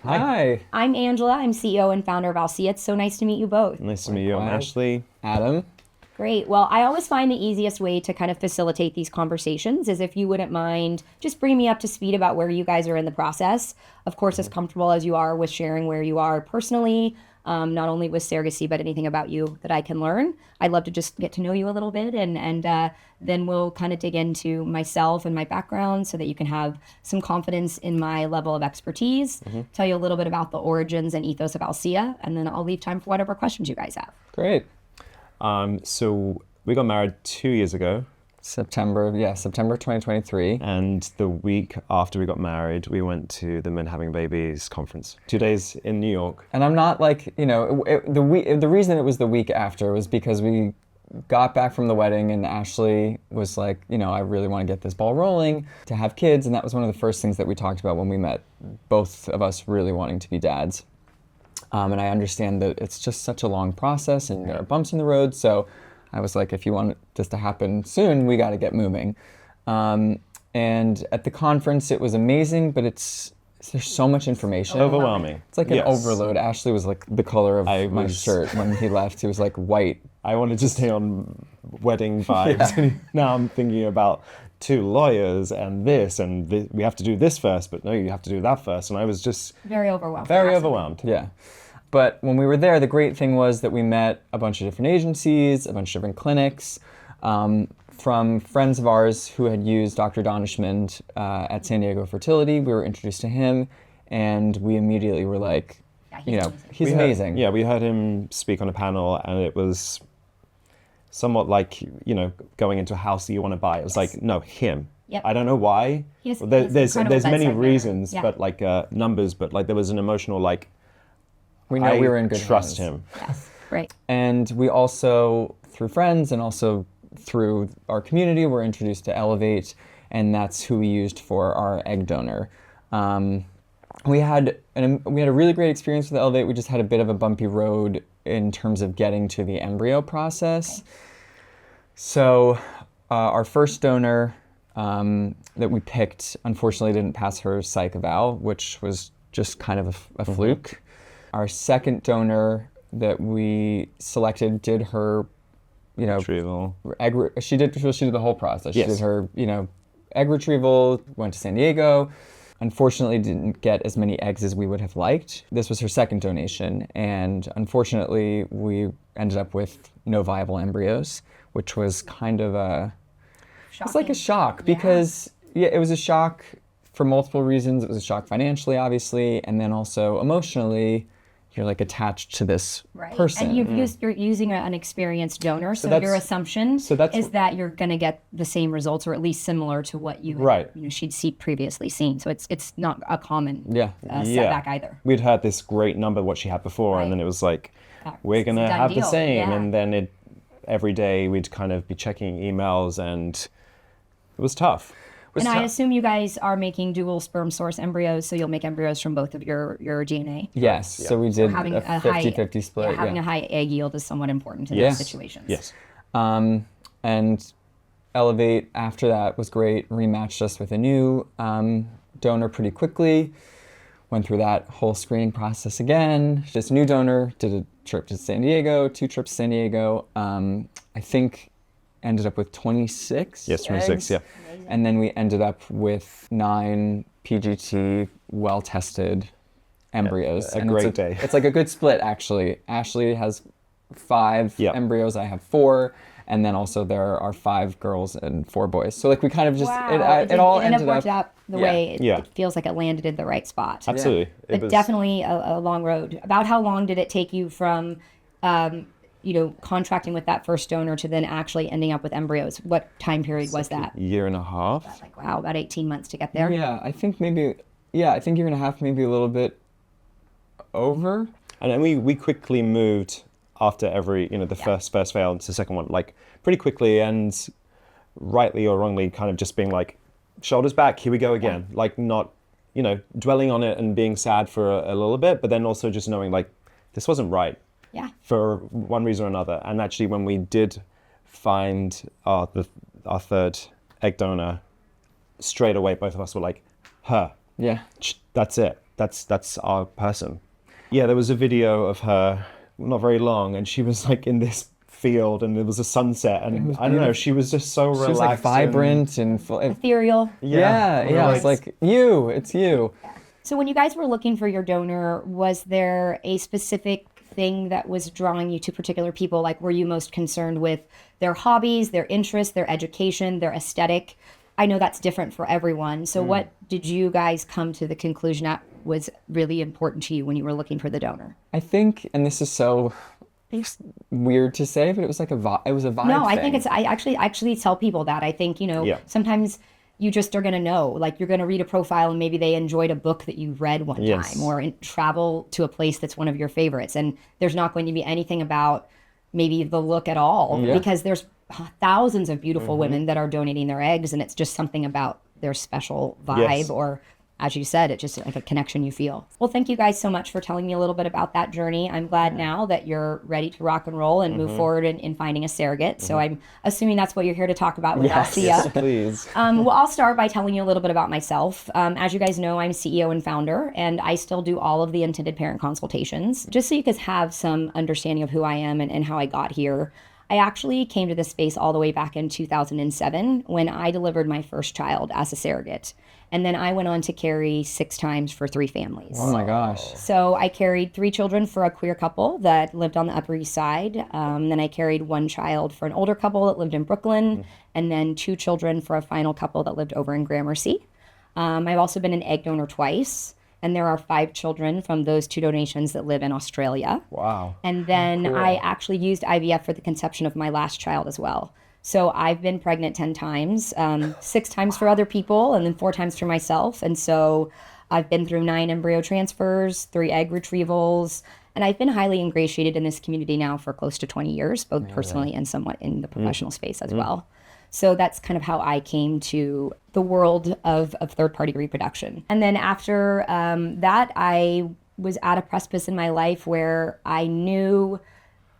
Hi. I'm Angela. I'm CEO and founder of Alcea. It's so nice to meet you both. Nice to meet you. I'm Ashley. Adam. Great. Well, I always find the easiest way to kind of facilitate these conversations is if you wouldn't mind just bring me up to speed about where you guys are in the process. Of course, as comfortable as you are with sharing where you are personally, not only with surrogacy, but anything about you that I can learn. I'd love to just get to know you a little bit, and then we'll kind of dig into myself and my background so that you can have some confidence in my level of expertise, tell you a little bit about the origins and ethos of Alcea, and then I'll leave time for whatever questions you guys have. Great. So we got married 2 years ago. September 2023. And the week after we got married, we went to the Men Having Babies conference. 2 days in New York. And I'm not like, the reason it was the week after was because we got back from the wedding and Ashley was like, I really want to get this ball rolling to have kids. And that was one of the first things that we talked about when we met, both of us really wanting to be dads. And I understand that it's just such a long process and there are bumps in the road. So I was like, if you want this to happen soon, we got to get moving. And at the conference, it was amazing, but there's so much information. Overwhelming. It's like an overload. Ashley was like the color of my shirt when he left. He was like white. I wanted to stay on wedding vibes. Yeah. Now I'm thinking about 2 lawyers and this, and we have to do this first, but no, you have to do that first. And I was just very overwhelmed. Very overwhelmed. Yeah. But when we were there, the great thing was that we met a bunch of different agencies, a bunch of different clinics, from friends of ours who had used Dr. Donishmand at San Diego Fertility. We were introduced to him, and we immediately were like, he's amazing. We heard him speak on a panel, and it was somewhat like, going into a house that you want to buy. It was like, no, him. Yep. I don't know why. There's many reasons, but like numbers, but like there was an emotional like, we know we were in good trust hands. him. Yes, right. And we also, through friends and also through our community, were introduced to Elevate, and that's who we used for our egg donor. We had a really great experience with Elevate. We just had a bit of a bumpy road in terms of getting to the embryo process. Okay. So our first donor that we picked, unfortunately, didn't pass her psych eval, which was just kind of a fluke. Our second donor that we selected did her, retrieval. She did the whole process. Yes. She did her, egg retrieval, went to San Diego. Unfortunately, didn't get as many eggs as we would have liked. This was her second donation, and unfortunately, we ended up with no viable embryos, which was kind of it's like a shock because it was a shock for multiple reasons. It was a shock financially, obviously, and then also emotionally. You're like attached to this person. And you're using an experienced donor, so your assumption is that you're going to get the same results or at least similar to what she'd previously seen. So it's not a common setback either. We'd heard this great number, what she had before, and then it was like, we're going to have the same. And then every day we'd kind of be checking emails, and it was tough. And I assume you guys are making dual sperm source embryos, so you'll make embryos from both of your DNA. Yes, so we did a 50-50 split. Having a high egg yield is somewhat important in these situations. Yes. And Elevate, after that, was great, rematched us with a new donor pretty quickly, went through that whole screening process again. This new donor did a trip to San Diego, 2 trips to San Diego, I think ended up with 26 Yes, 26, eggs. yeah. And then we ended up with 9 PGT well-tested embryos. A great day. It's like a good split, actually. Ashley has 5 embryos, I have 4, and then also there are 5 girls and 4 boys. So like we kind of just, it all ended up worked out the way it feels like it landed in the right spot. Absolutely. Yeah. But definitely a long road. About how long did it take you from contracting with that first donor to then actually ending up with embryos? What time period was that? A year and a half. Like, wow, about 18 months to get there. Yeah, I think maybe, year and a half, maybe a little bit over. And then we quickly moved after every, the first failed to the second one, like pretty quickly, and rightly or wrongly kind of just being like, shoulders back, here we go again. Yeah. Like not, dwelling on it and being sad for a little bit, but then also just knowing like, this wasn't right. Yeah. For one reason or another. And actually when we did find our third egg donor, straight away both of us were like, her. Yeah. That's it. that's our person. Yeah, there was a video of her, not very long, and she was like in this field, and there was a sunset, and I don't know, she was just so She relaxed. was like vibrant and full. Ethereal. Yeah, we were yeah. It's like it's you. So when you guys were looking for your donor, was there a specific thing that was drawing you to particular people? Like, were you most concerned with their hobbies, their interests, their education, their aesthetic? I know that's different for everyone. So what did you guys come to the conclusion that was really important to you when you were looking for the donor? I think, and this is so weird to say, but it was like it was a vibe. No, I thing. think I actually tell people that. I think, Yeah. sometimes you just are going to know, like you're going to read a profile and maybe they enjoyed a book that you read one Yes. time, or travel to a place that's one of your favorites. And there's not going to be anything about maybe the look at all, because there's thousands of beautiful women that are donating their eggs, and it's just something about their special vibe, Yes. or as you said, it's just like a connection you feel. Well, thank you guys so much for telling me a little bit about that journey. I'm glad now that you're ready to rock and roll and move forward in finding a surrogate. So I'm assuming that's what you're here to talk about with Alcea. Yes, please. Well, I'll start by telling you a little bit about myself. As you guys know, I'm CEO and founder, and I still do all of the intended parent consultations. Just so you guys have some understanding of who I am and how I got here, I actually came to this space all the way back in 2007 when I delivered my first child as a surrogate. And then I went on to carry 6 times for 3 families. Oh my gosh. So I carried 3 children for a queer couple that lived on the Upper East Side. Then I carried 1 child for an older couple that lived in Brooklyn, and then 2 children for a final couple that lived over in Gramercy. I've also been an egg donor twice, and there are 5 children from those 2 donations that live in Australia. Wow. And then I actually used IVF for the conception of my last child as well. So I've been pregnant 10 times, 6 times for other people, and then 4 times for myself. And so I've been through 9 embryo transfers, 3 egg retrievals, and I've been highly ingratiated in this community now for close to 20 years, both personally and somewhat in the professional space as well. So that's kind of how I came to the world of third-party reproduction. And then after that, I was at a precipice in my life where I knew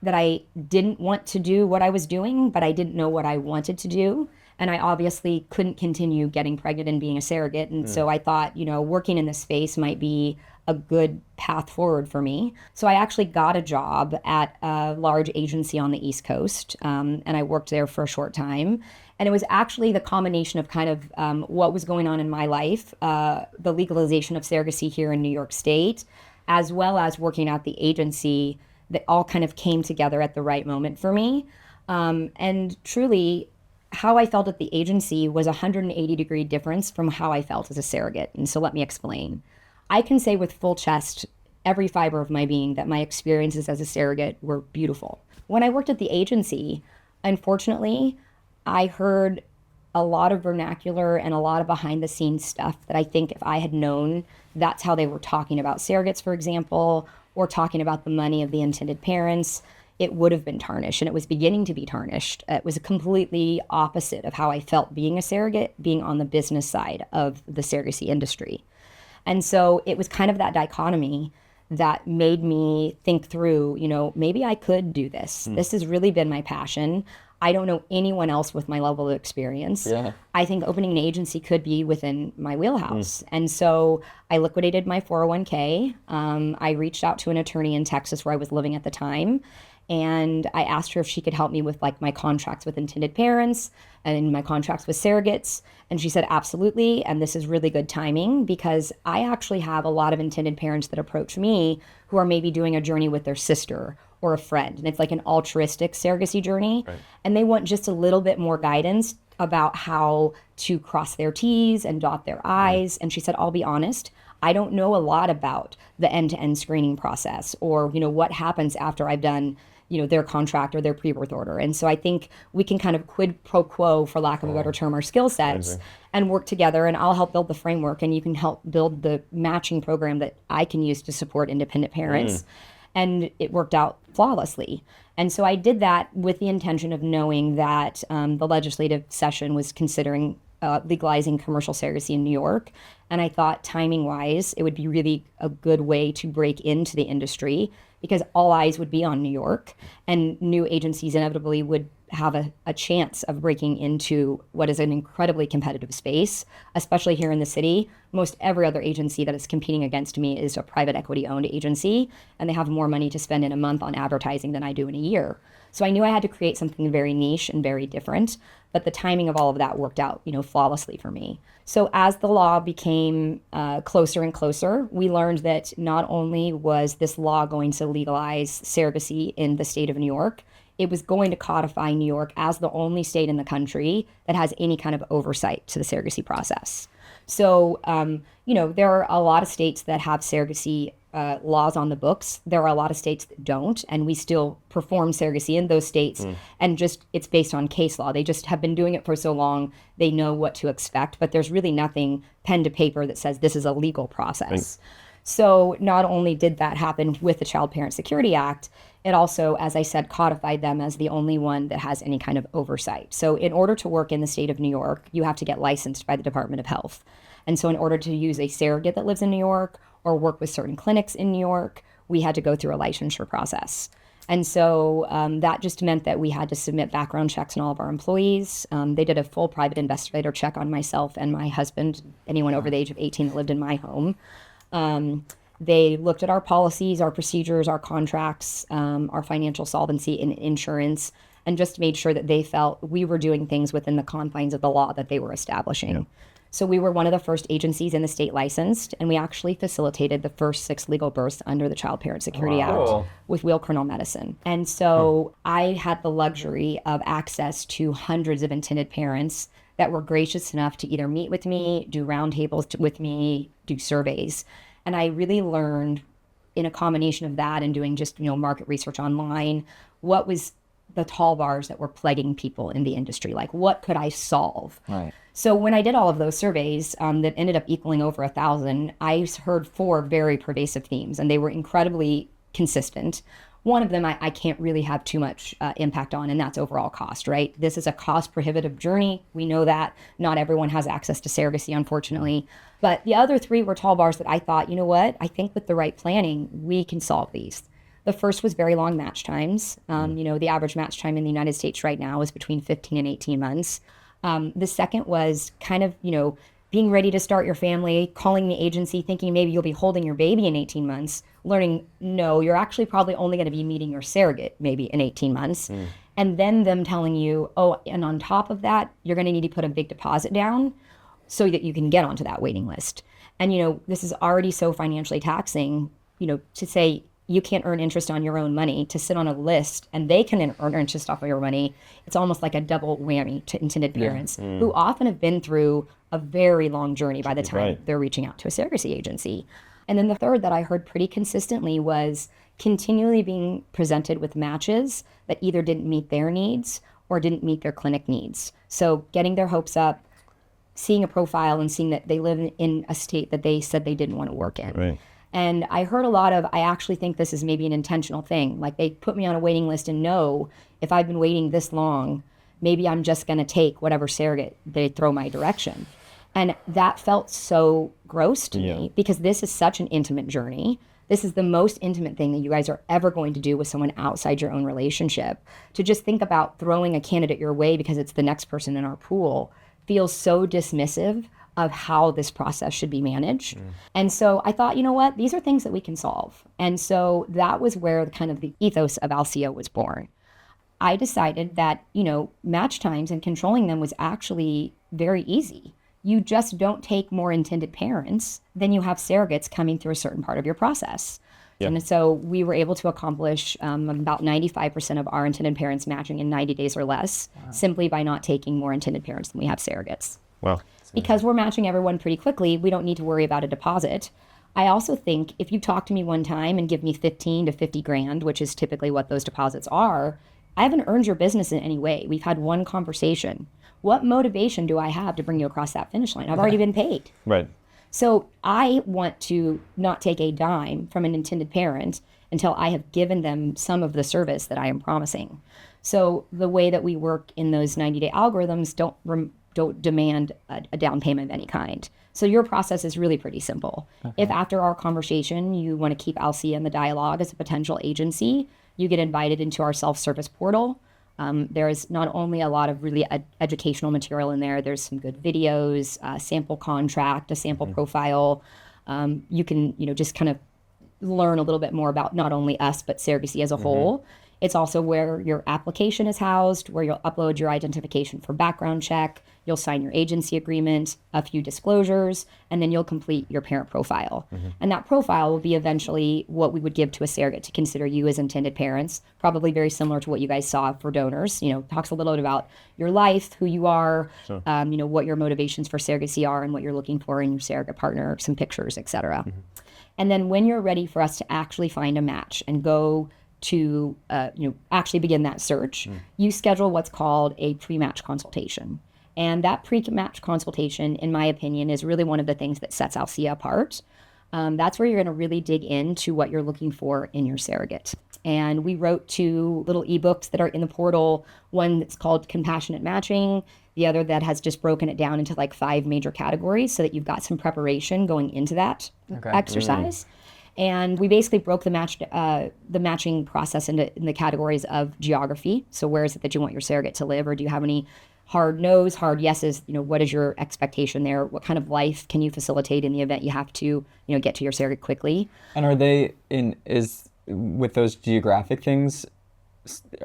that I didn't want to do what I was doing, but I didn't know what I wanted to do. And I obviously couldn't continue getting pregnant and being a surrogate. And so I thought, working in this space might be a good path forward for me. So I actually got a job at a large agency on the East Coast, and I worked there for a short time. And it was actually the combination of kind of what was going on in my life, the legalization of surrogacy here in New York State, as well as working at the agency, that all kind of came together at the right moment for me. And truly, how I felt at the agency was a 180-degree difference from how I felt as a surrogate. And so let me explain. I can say with full chest, every fiber of my being, that my experiences as a surrogate were beautiful. When I worked at the agency, unfortunately, I heard a lot of vernacular and a lot of behind-the-scenes stuff that I think if I had known that's how they were talking about surrogates, for example, or talking about the money of the intended parents, it would have been tarnished, and it was beginning to be tarnished. It was completely opposite of how I felt being a surrogate, being on the business side of the surrogacy industry. And so it was kind of that dichotomy that made me think through, maybe I could do this. This has really been my passion. I don't know anyone else with my level of experience. Yeah. I think opening an agency could be within my wheelhouse. And so I liquidated my 401k. I reached out to an attorney in Texas where I was living at the time. And I asked her if she could help me with like my contracts with intended parents and my contracts with surrogates. And she said, absolutely. And this is really good timing because I actually have a lot of intended parents that approach me who are maybe doing a journey with their sister or a friend. And it's like an altruistic surrogacy journey. Right. And they want just a little bit more guidance about how to cross their T's and dot their I's. And she said, I'll be honest, I don't know a lot about the end-to-end screening process or, what happens after I've done their contract or their pre-birth order. And so I think we can kind of quid pro quo, for lack of a better term, our skill sets and work together, and I'll help build the framework and you can help build the matching program that I can use to support independent parents. And it worked out flawlessly. And so I did that with the intention of knowing that the legislative session was considering legalizing commercial surrogacy in New York. And I thought timing-wise, it would be really a good way to break into the industry because all eyes would be on New York and new agencies inevitably would have a chance of breaking into what is an incredibly competitive space, especially here in the city. Most every other agency that is competing against me is a private equity owned agency, and they have more money to spend in a month on advertising than I do in a year. So I knew I had to create something very niche and very different, but the timing of all of that worked out, flawlessly for me. So as the law became closer and closer, we learned that not only was this law going to legalize surrogacy in the state of New York, it was going to codify New York as the only state in the country that has any kind of oversight to the surrogacy process. So, there are a lot of states that have surrogacy laws on the books. There are a lot of states that don't, and we still perform surrogacy in those states. And just it's based on case law. They just have been doing it for so long, they know what to expect. But there's really nothing pen to paper that says this is a legal process. Right. So not only did that happen with the Child Parent Security Act, it also, as I said, codified them as the only one that has any kind of oversight. So in order to work in the state of New York, you have to get licensed by the Department of Health. And so in order to use a surrogate that lives in New York or work with certain clinics in New York, we had to go through a licensure process. And so that just meant that we had to submit background checks on all of our employees. They did a full private investigator check on myself and my husband, anyone over the age of 18 that lived in my home. They looked at our policies, our procedures, our contracts, our financial solvency and insurance, and just made sure that they felt we were doing things within the confines of the law that they were establishing. Yeah. So we were one of the first agencies in the state licensed, and we actually facilitated the first 6 legal births under the Child Parent Security Act with wheel kernel medicine. And so I had the luxury of access to hundreds of intended parents that were gracious enough to either meet with me, do roundtables with me, do surveys. And I really learned in a combination of that and doing just, market research online, what was the tall bars that were plaguing people in the industry? Like, what could I solve? Right. So when I did all of those surveys that ended up equaling over 1,000, I heard 4 very pervasive themes, and they were incredibly consistent. One of them I can't really have too much impact on, and that's overall cost, right? This is a cost prohibitive journey. We know that not everyone has access to surrogacy, unfortunately. But the other 3 were tall bars that I thought, I think with the right planning, we can solve these. The first was very long match times. The average match time in the United States right now is between 15 and 18 months. The second was kind of, being ready to start your family, calling the agency, thinking maybe you'll be holding your baby in 18 months, learning, no, you're actually probably only going to be meeting your surrogate maybe in 18 months. And then them telling you, and on top of that, you're going to need to put a big deposit down so that you can get onto that waiting list. And, this is already so financially taxing, to say, you can't earn interest on your own money, to sit on a list and they can earn interest off of your money. It's almost like a double whammy to intended parents who often have been through a very long journey by the time they're reaching out to a surrogacy agency. And then the third that I heard pretty consistently was continually being presented with matches that either didn't meet their needs or didn't meet their clinic needs. So getting their hopes up, seeing a profile and seeing that they live in a state that they said they didn't want to work in. Right. And I heard a lot of, I actually think this is maybe an intentional thing. Like they put me on a waiting list and know if I've been waiting this long, maybe I'm just going to take whatever surrogate they throw my direction. And that felt so gross to me because this is such an intimate journey. This is the most intimate thing that you guys are ever going to do with someone outside your own relationship. To just think about throwing a candidate your way because it's the next person in our pool feels so dismissive of how this process should be managed. And so I thought, these are things that we can solve. And so that was where kind of the ethos of Alcea was born. I decided that, match times and controlling them was actually very easy. You just don't take more intended parents than you have surrogates coming through a certain part of your process. Yeah. And so we were able to accomplish about 95% of our intended parents matching in 90 days or less, simply by not taking more intended parents than we have surrogates. Wow. Because we're matching everyone pretty quickly, we don't need to worry about a deposit. I also think if you talk to me one time and give me 15 to 50 grand, which is typically what those deposits are, I haven't earned your business in any way. We've had one conversation. What motivation do I have to bring you across that finish line? I've already been paid. Right. So I want to not take a dime from an intended parent until I have given them some of the service that I am promising. So the way that we work in those 90-day algorithms don't demand a down payment of any kind. So your process is really pretty simple. Okay. If after our conversation you want to keep Alcea in the dialogue as a potential agency, you get invited into our self-service portal. There is not only a lot of really educational material in there, there's some good videos, a sample contract, a sample profile. You can, just kind of learn a little bit more about not only us, but surrogacy as a whole. It's also where your application is housed, where you'll upload your identification for background check, you'll sign your agency agreement, a few disclosures, and then you'll complete your parent profile. And that profile will be eventually what we would give to a surrogate to consider you as intended parents, probably very similar to what you guys saw for donors. Talks a little bit about your life, who you are, what your motivations for surrogacy are and what you're looking for in your surrogate partner, some pictures, etc. And then when you're ready for us to actually find a match and go to actually begin that search, you schedule what's called a pre-match consultation. And that pre-match consultation, in my opinion, is really one of the things that sets Alcea apart. That's where you're going to really dig into what you're looking for in your surrogate. And we wrote 2 little ebooks that are in the portal, one that's called Compassionate Matching, the other that has just broken it down into like 5 major categories so that you've got some preparation going into that exercise. And we basically broke the matching process in the categories of geography. So where is it that you want your surrogate to live, or do you have any hard no's, hard yeses? What is your expectation there? What kind of life can you facilitate in the event you have to, get to your surrogate quickly? And are they with those geographic things,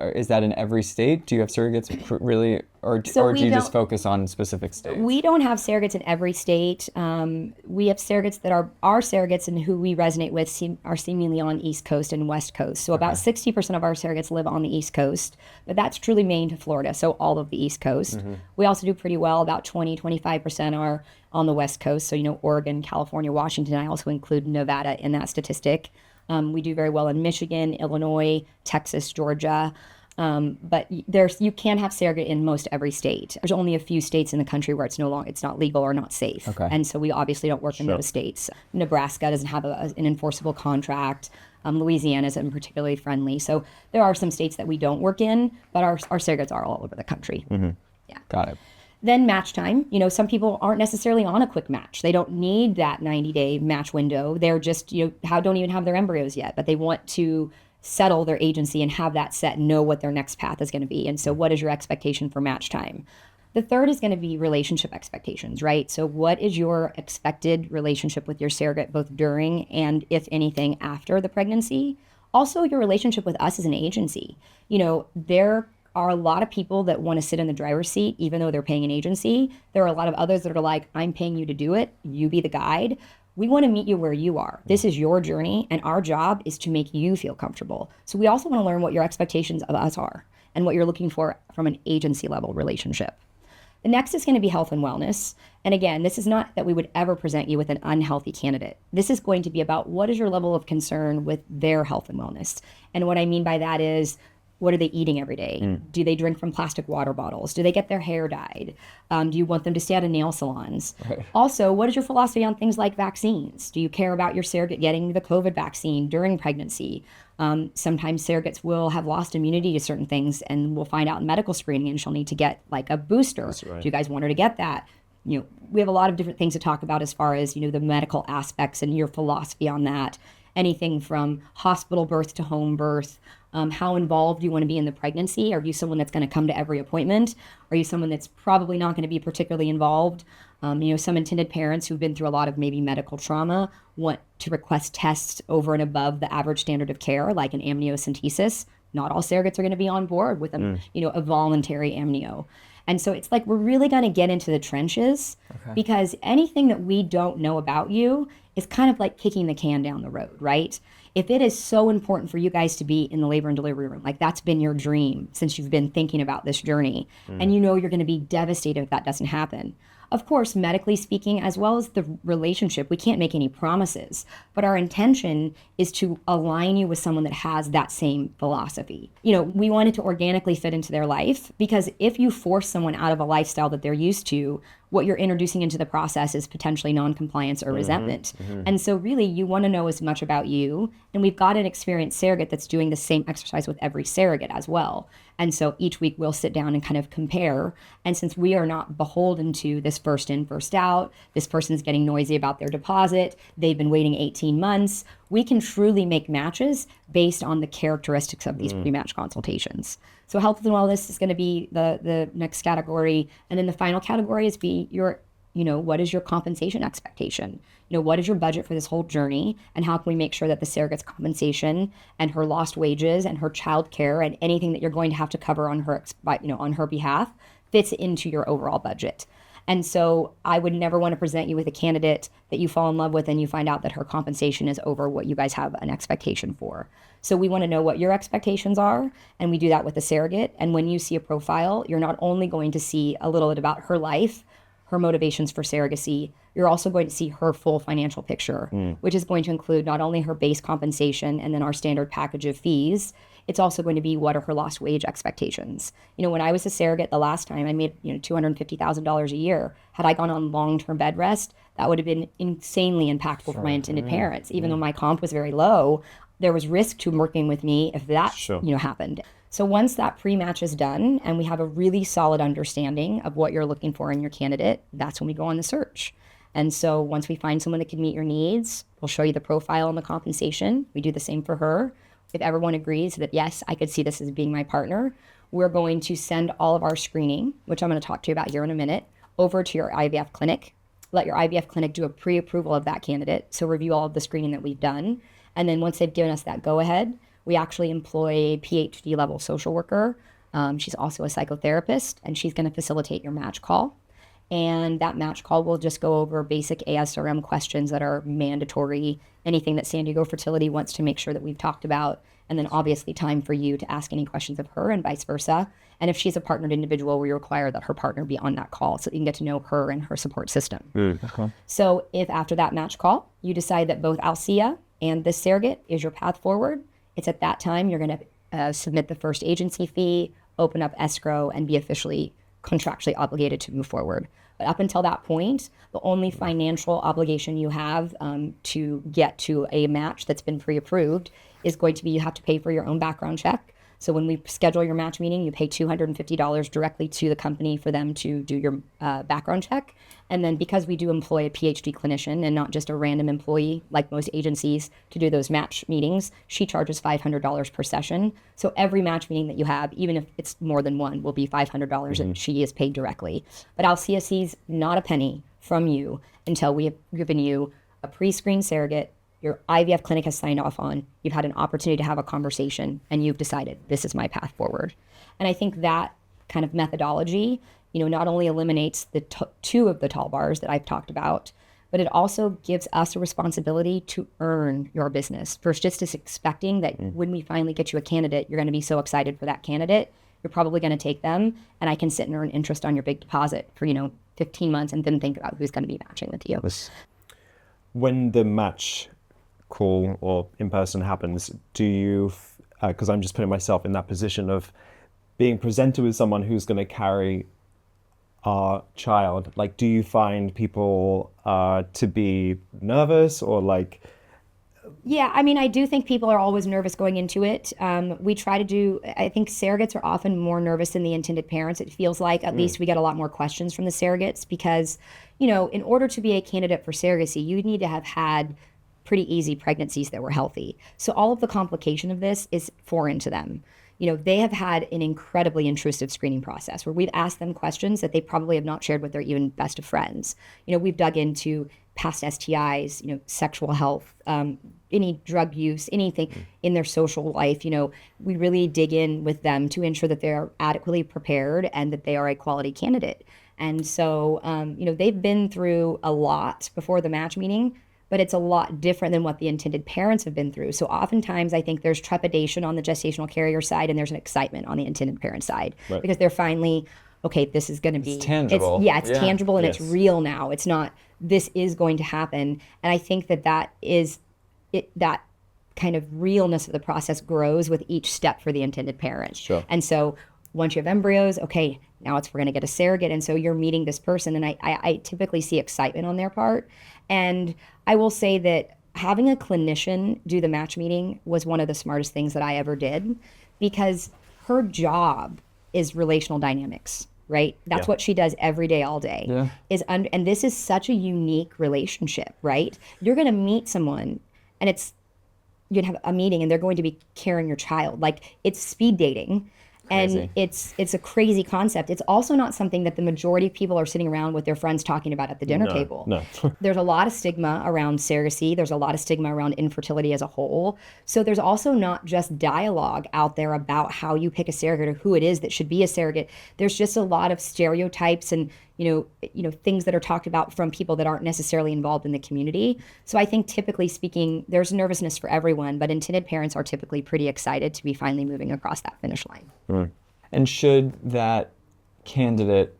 is that in every state? Do you have surrogates really, or do you just focus on specific states? We don't have surrogates in every state. We have surrogates that are our surrogates and who we resonate with are seemingly on East Coast and West Coast. So about 60% of our surrogates live on the East Coast, but that's truly Maine to Florida, so all of the East Coast. We also do pretty well. About 25% are on the West Coast, so Oregon, California, Washington. I also include Nevada in that statistic. We do very well in Michigan, Illinois, Texas, Georgia. But you can have surrogate in most every state. There's only a few states in the country where it's not legal or not safe. And so we obviously don't work in those states. Nebraska doesn't have an enforceable contract. Louisiana isn't particularly friendly. So there are some states that we don't work in, but our surrogates are all over the country. Yeah. Got it. Then match time. Some people aren't necessarily on a quick match. They don't need that 90-day match window. They're just, don't even have their embryos yet, but they want to settle their agency and have that set and know what their next path is going to be. And so what is your expectation for match time? The third is going to be relationship expectations, right? So what is your expected relationship with your surrogate, both during and, if anything, after the pregnancy? Also, your relationship with us as an agency. There are a lot of people that want to sit in the driver's seat, even though they're paying an agency. There are a lot of others that are like, I'm paying you to do it. You be the guide. We want to meet you where you are. This is your journey, and our job is to make you feel comfortable. So we also want to learn what your expectations of us are and what you're looking for from an agency level relationship. The next is going to be health and wellness. And again, this is not that we would ever present you with an unhealthy candidate. This is going to be about what is your level of concern with their health and wellness. And what I mean by that is, what are they eating every day? Do they drink from plastic water bottles? Do they get their hair dyed? Do you want them to stay out of nail salons? Also, what is your philosophy on things like vaccines? Do you care about your surrogate getting the COVID vaccine during pregnancy? Sometimes surrogates will have lost immunity to certain things, and we'll find out in medical screening, and she'll need to get like a booster. Do you guys want her to get that? We have a lot of different things to talk about as far as, the medical aspects and your philosophy on that. Anything from hospital birth to home birth. How involved do you want to be in the pregnancy? Are you someone that's going to come to every appointment? Are you someone that's probably not going to be particularly involved? Some intended parents who've been through a lot of maybe medical trauma want to request tests over and above the average standard of care, like an amniocentesis. Not all surrogates are going to be on board with a voluntary amnio. And so it's like we're really going to get into the trenches because anything that we don't know about you is kind of like kicking the can down the road, right? If it is so important for you guys to be in the labor and delivery room, like that's been your dream since you've been thinking about this journey, and you're going to be devastated if that doesn't happen. Of course, medically speaking, as well as the relationship, we can't make any promises, but our intention is to align you with someone that has that same philosophy. We want it to organically fit into their life, because if you force someone out of a lifestyle that they're used to, what you're introducing into the process is potentially non-compliance or resentment. And so really you want to know as much about you, and we've got an experienced surrogate that's doing the same exercise with every surrogate as well. And so each week we'll sit down and kind of compare. And since we are not beholden to this first in, first out, this person's getting noisy about their deposit, they've been waiting 18 months, we can truly make matches based on the characteristics of these pre-match consultations. So health and wellness is going to be the next category. And then the final category is what is your compensation expectation? What is your budget for this whole journey? And how can we make sure that the surrogate's compensation and her lost wages and her child care and anything that you're going to have to cover on her behalf fits into your overall budget? And so I would never want to present you with a candidate that you fall in love with and you find out that her compensation is over what you guys have an expectation for. So we want to know what your expectations are, and we do that with the surrogate. And when you see a profile, you're not only going to see a little bit about her life, her motivations for surrogacy, you're also going to see her full financial picture, which is going to include not only her base compensation and then our standard package of fees. It's also going to be what are her lost wage expectations. When I was a surrogate the last time, I made $250,000 a year. Had I gone on long-term bed rest, that would have been insanely impactful for my intended parents. Even though my comp was very low, there was risk to working with me if that happened. So once that pre-match is done and we have a really solid understanding of what you're looking for in your candidate, that's when we go on the search. And so once we find someone that can meet your needs, we'll show you the profile and the compensation. We do the same for her. If everyone agrees that, yes, I could see this as being my partner, we're going to send all of our screening, which I'm going to talk to you about here in a minute, over to your IVF clinic. Let your IVF clinic do a pre-approval of that candidate. So review all of the screening that we've done. And then once they've given us that go-ahead, we actually employ a PhD level social worker. She's also a psychotherapist, and she's going to facilitate your match call. And that match call will just go over basic ASRM questions that are mandatory, anything that San Diego Fertility wants to make sure that we've talked about, and then obviously time for you to ask any questions of her and vice versa. And if she's a partnered individual, we require that her partner be on that call so that you can get to know her and her support system. Okay. So if after that match call, you decide that both Alcea and this surrogate is your path forward, it's at that time you're going to submit the first agency fee, open up escrow, and be officially contractually obligated to move forward. But up until that point, the only financial obligation you have to get to a match that's been pre-approved is going to be you have to pay for your own background check. So when we schedule your match meeting, you pay $250 directly to the company for them to do your background check. And then because we do employ a PhD clinician and not just a random employee like most agencies to do those match meetings, she charges $500 per session. So every match meeting that you have, even if it's more than one, will be $500 and she is paid directly. But Alcea sees not a penny from you until we have given you a pre-screened surrogate, your IVF clinic has signed off on, you've had an opportunity to have a conversation, and you've decided this is my path forward. And I think that kind of methodology, not only eliminates the two of the tall bars that I've talked about, but it also gives us a responsibility to earn your business. First, just as expecting that when we finally get you a candidate, you're going to be so excited for that candidate, you're probably going to take them, and I can sit and earn interest on your big deposit for, 15 months and then think about who's going to be matching with you. When the match call or in person happens, do you, because I'm just putting myself in that position of being presented with someone who's going to carry our child, like, do you find people to be nervous or like? Yeah, I do think people are always nervous going into it. We try to do, I think surrogates are often more nervous than the intended parents. It feels like at least we get a lot more questions from the surrogates because, in order to be a candidate for surrogacy, you need to have had pretty easy pregnancies that were healthy. So all of the complication of this is foreign to them. They have had an incredibly intrusive screening process where we've asked them questions that they probably have not shared with their even best of friends. We've dug into past STIs, sexual health, any drug use, anything in their social life. We really dig in with them to ensure that they're adequately prepared and that they are a quality candidate. And so, they've been through a lot before the match meeting, but it's a lot different than what the intended parents have been through. So oftentimes I think there's trepidation on the gestational carrier side and there's an excitement on the intended parent side because they're finally, okay, this is going to be tangible. It's tangible and it's real now. It's not, this is going to happen. And I think that is it, that kind of realness of the process grows with each step for the intended parent. Sure. And so once you have embryos, okay, now we're going to get a surrogate. And so you're meeting this person. And I typically see excitement on their part. And I will say that having a clinician do the match meeting was one of the smartest things that I ever did because her job is relational dynamics, right? That's what she does every day, all day. Yeah. And this is such a unique relationship, right? You're going to meet someone and you're going to have a meeting and they're going to be carrying your child. Like it's speed dating. And it's a crazy concept. It's also not something that the majority of people are sitting around with their friends talking about at the dinner table. No. There's a lot of stigma around surrogacy. There's a lot of stigma around infertility as a whole. So there's also not just dialogue out there about how you pick a surrogate or who it is that should be a surrogate. There's just a lot of stereotypes and things that are talked about from people that aren't necessarily involved in the community. So I think typically speaking, there's nervousness for everyone, but intended parents are typically pretty excited to be finally moving across that finish line. And should that candidate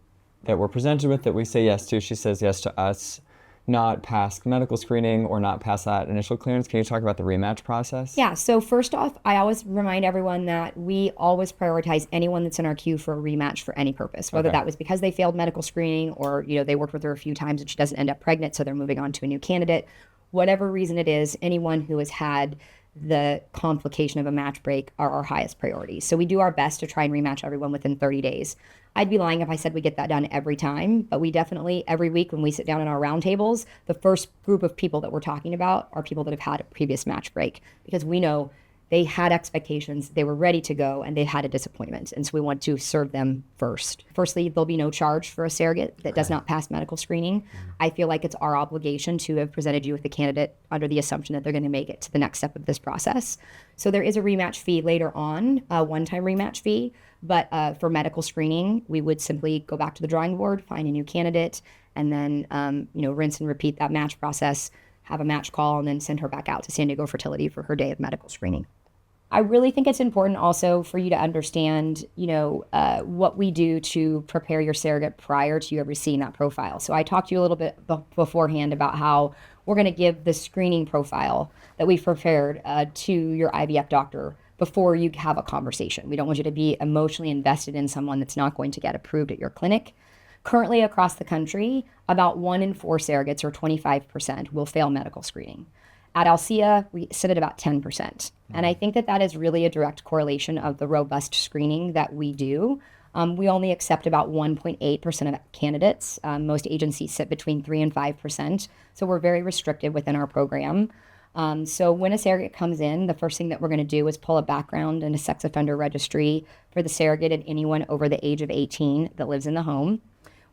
that we're presented with, that we say yes to, she says yes to us, not pass medical screening or not pass that initial clearance, can you talk about the rematch process? Yeah, so first off, I always remind everyone that we always prioritize anyone that's in our queue for a rematch for any purpose, whether that was because they failed medical screening or they worked with her a few times and she doesn't end up pregnant, so they're moving on to a new candidate. Whatever reason it is, anyone who has had the complication of a match break are our highest priority. So we do our best to try and rematch everyone within 30 days. I'd be lying if I said we get that done every time, but we definitely, every week when we sit down in our roundtables, the first group of people that we're talking about are people that have had a previous match break, because we know they had expectations, they were ready to go, and they had a disappointment. And so we want to serve them first. Firstly, there'll be no charge for a surrogate that does not pass medical screening. I feel like it's our obligation to have presented you with a candidate under the assumption that they're going to make it to the next step of this process. So there is a rematch fee later on, a one-time rematch fee. But for medical screening, we would simply go back to the drawing board, find a new candidate, and then rinse and repeat that match process, have a match call, and then send her back out to San Diego Fertility for her day of medical screening. I really think it's important also for you to understand, what we do to prepare your surrogate prior to you ever seeing that profile. So I talked to you a little bit beforehand about how we're going to give the screening profile that we've prepared to your IVF doctor before you have a conversation. We don't want you to be emotionally invested in someone that's not going to get approved at your clinic. Currently across the country, about 1 in 4 surrogates, or 25%, will fail medical screening. At Alcea, we sit at about 10%. And I think that is really a direct correlation of the robust screening that we do. We only accept about 1.8% of candidates. Most agencies sit between 3 and 5%. So we're very restricted within our program. So when a surrogate comes in, the first thing that we're going to do is pull a background and a sex offender registry for the surrogate and anyone over the age of 18 that lives in the home.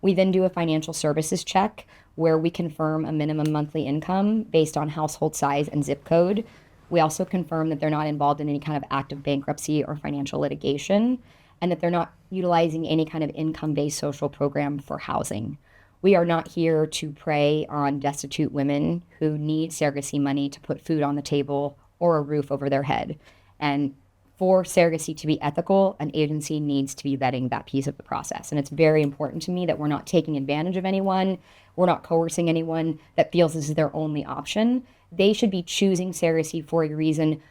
We then do a financial services check where we confirm a minimum monthly income based on household size and zip code. We also confirm that they're not involved in any kind of active bankruptcy or financial litigation, and that they're not utilizing any kind of income-based social program for housing. We are not here to prey on destitute women who need surrogacy money to put food on the table or a roof over their head. And for surrogacy to be ethical, an agency needs to be vetting that piece of the process. And it's very important to me that we're not taking advantage of anyone. We're not coercing anyone that feels this is their only option. They should be choosing surrogacy for a reason.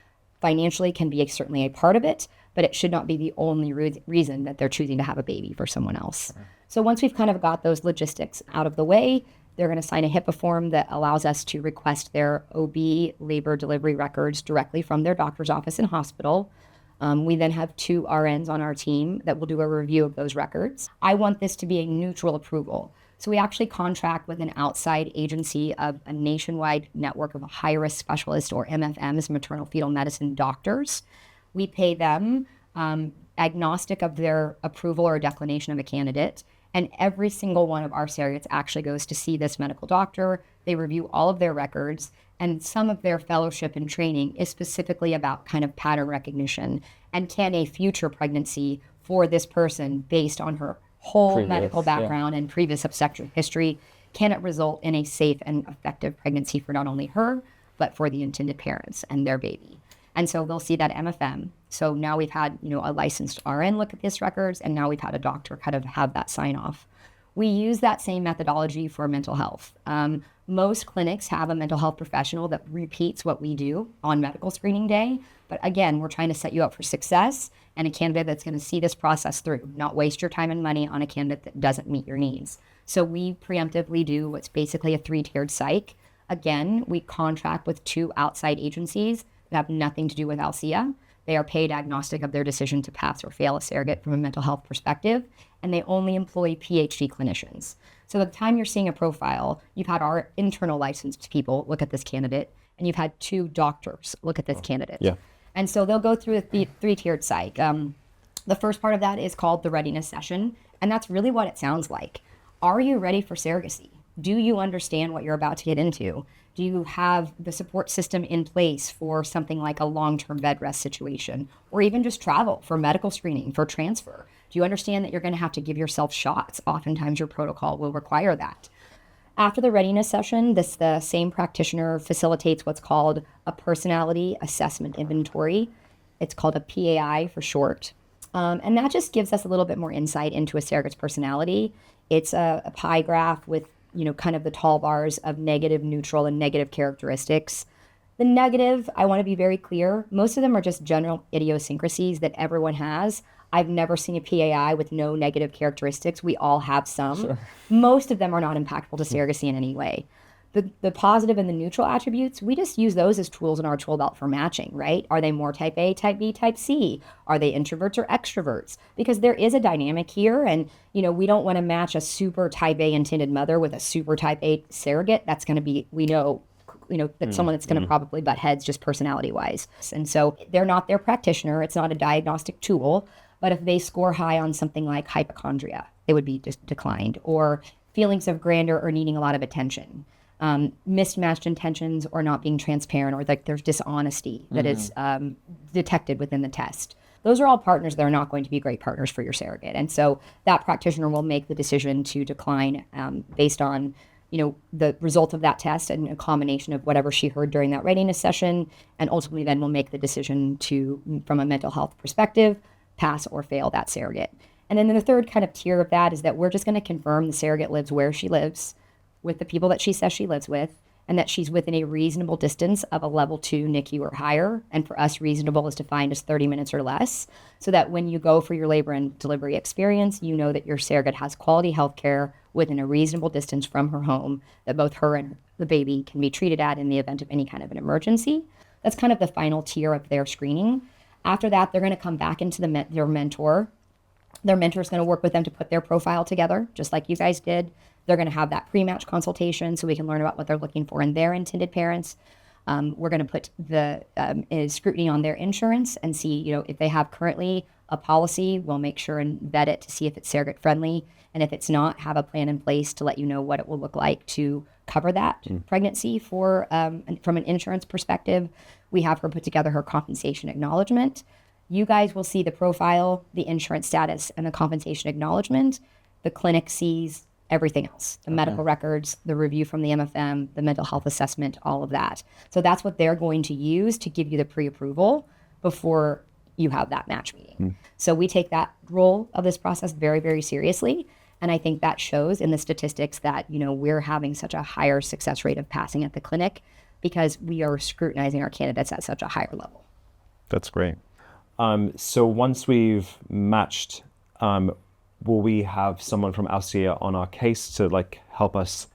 Financially can be certainly a part of it, but it should not be the only reason that they're choosing to have a baby for someone else. So once we've kind of got those logistics out of the way, they're going to sign a HIPAA form that allows us to request their OB labor delivery records directly from their doctor's office and hospital. We then have 2 RNs on our team that will do a review of those records. I want this to be a neutral approval. So we actually contract with an outside agency of a nationwide network of high-risk specialists, or MFMs, maternal fetal medicine doctors. We pay them agnostic of their approval or declination of a candidate. And every single one of our surrogates actually goes to see this medical doctor. They review all of their records, and some of their fellowship and training is specifically about kind of pattern recognition. And can a future pregnancy for this person, based on her whole medical background and previous obstetric history, can it result in a safe and effective pregnancy for not only her, but for the intended parents and their baby? And so they'll see that MFM. So now we've had, a licensed RN look at these records, and now we've had a doctor kind of have that sign off. We use that same methodology for mental health. Most clinics have a mental health professional that repeats what we do on medical screening day. But again, we're trying to set you up for success and a candidate that's going to see this process through, not waste your time and money on a candidate that doesn't meet your needs. So we preemptively do what's basically a 3-tiered psych. Again, we contract with 2 outside agencies that have nothing to do with Alcea. They are paid agnostic of their decision to pass or fail a surrogate from a mental health perspective, and they only employ PhD clinicians. So at the time you're seeing a profile, you've had our internal licensed people look at this candidate, and you've had 2 doctors look at this candidate. Yeah. And so they'll go through a 3-tiered psych. The first part of that is called the readiness session, and that's really what it sounds like. Are you ready for surrogacy? Do you understand what you're about to get into? Do you have the support system in place for something like a long-term bed rest situation, or even just travel for medical screening, for transfer? Do you understand that you're going to have to give yourself shots? Oftentimes your protocol will require that. After the readiness session, the same practitioner facilitates what's called a personality assessment inventory. It's called a PAI for short. And that just gives us a little bit more insight into a surrogate's personality. It's a pie graph with, kind of the tall bars of negative, neutral, and negative characteristics. The negative, I want to be very clear, most of them are just general idiosyncrasies that everyone has. I've never seen a PAI with no negative characteristics. We all have some. Sure. Most of them are not impactful to surrogacy in any way. The positive and the neutral attributes, we just use those as tools in our tool belt for matching, right? Are they more type A, type B, type C? Are they introverts or extroverts? Because there is a dynamic here, and we don't want to match a super type A intended mother with a super type A surrogate. That's going to be, that someone that's going to probably butt heads just personality wise. And so they're not their practitioner. It's not a diagnostic tool. But if they score high on something like hypochondria, they would be declined, or feelings of grandeur or needing a lot of attention. Mismatched intentions or not being transparent, or like there's dishonesty that is detected within the test. Those are all partners that are not going to be great partners for your surrogate. And so that practitioner will make the decision to decline based on, the result of that test and a combination of whatever she heard during that readiness session, and ultimately then will make the decision to, from a mental health perspective, pass or fail that surrogate. And then the third kind of tier of that is that we're just going to confirm the surrogate lives where she lives, with the people that she says she lives with, and that she's within a reasonable distance of a level 2 NICU or higher. And for us, reasonable is defined as 30 minutes or less, so that when you go for your labor and delivery experience, you know that your surrogate has quality health care within a reasonable distance from her home, that both her and the baby can be treated at in the event of any kind of an emergency. That's kind of the final tier of their screening. After that, they're going to come back into their mentor. Their mentor is going to work with them to put their profile together, just like you guys did. They're going to have that pre-match consultation so we can learn about what they're looking for in their intended parents. We're going to put the scrutiny on their insurance and see, if they have currently a policy, we'll make sure and vet it to see if it's surrogate friendly. And if it's not, have a plan in place to let you know what it will look like to cover that pregnancy from an insurance perspective. We have her put together her compensation acknowledgement. You guys will see the profile, the insurance status, and the compensation acknowledgement. The clinic sees everything else, the medical records, the review from the MFM, the mental health assessment, all of that. So that's what they're going to use to give you the pre-approval before you have that match meeting. So we take that role of this process very, very seriously. And I think that shows in the statistics that, we're having such a higher success rate of passing at the clinic because we are scrutinizing our candidates at such a higher level. That's great. So once we've matched, will we have someone from Alcea on our case to help us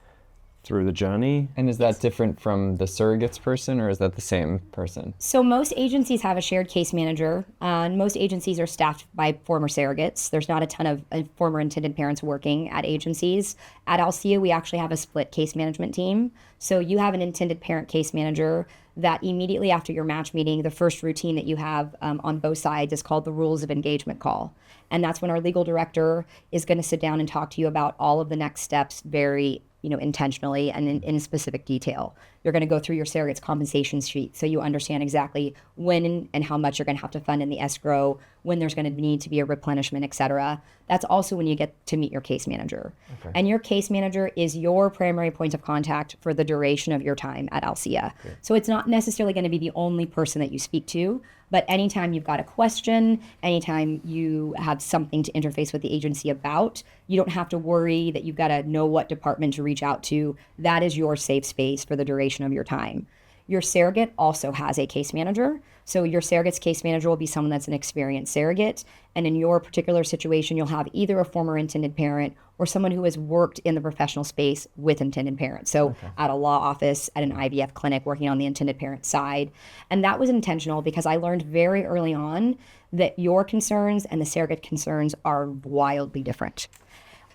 through the journey? And is that different from the surrogates person, or is that the same person? So most agencies have a shared case manager, and most agencies are staffed by former surrogates. There's not a ton of former intended parents working at agencies. At Alcea, we actually have a split case management team. So you have an intended parent case manager that immediately after your match meeting, the first routine that you have on both sides is called the rules of engagement call. And that's when our legal director is going to sit down and talk to you about all of the next steps very intentionally and in specific detail. You're going to go through your surrogate's compensation sheet so you understand exactly when and how much you're going to have to fund in the escrow, when there's going to need to be a replenishment, et cetera. That's also when you get to meet your case manager. Okay. And your case manager is your primary point of contact for the duration of your time at Alcea. Okay. So it's not necessarily going to be the only person that you speak to, but anytime you've got a question, anytime you have something to interface with the agency about, you don't have to worry that you've got to know what department to reach out to. That is your safe space for the duration of your time. Your surrogate also has a case manager. So your surrogate's case manager will be someone that's an experienced surrogate. And in your particular situation, you'll have either a former intended parent or someone who has worked in the professional space with intended parents. So at a law office, at an IVF clinic, working on the intended parent side. And that was intentional because I learned very early on that your concerns and the surrogate concerns are wildly different.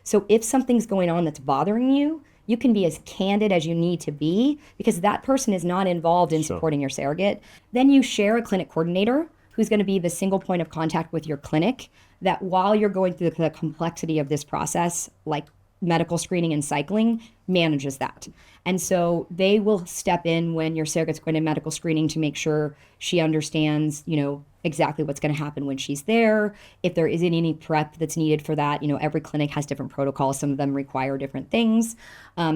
So if something's going on that's bothering you, you can be as candid as you need to be because that person is not involved in supporting your surrogate. Then you share a clinic coordinator who's going to be the single point of contact with your clinic that while you're going through the complexity of this process, like medical screening and cycling manages that. And so they will step in when your surrogate's going to medical screening to make sure she understands, exactly what's going to happen when she's there. If there isn't any prep that's needed for that, every clinic has different protocols. Some of them require different things.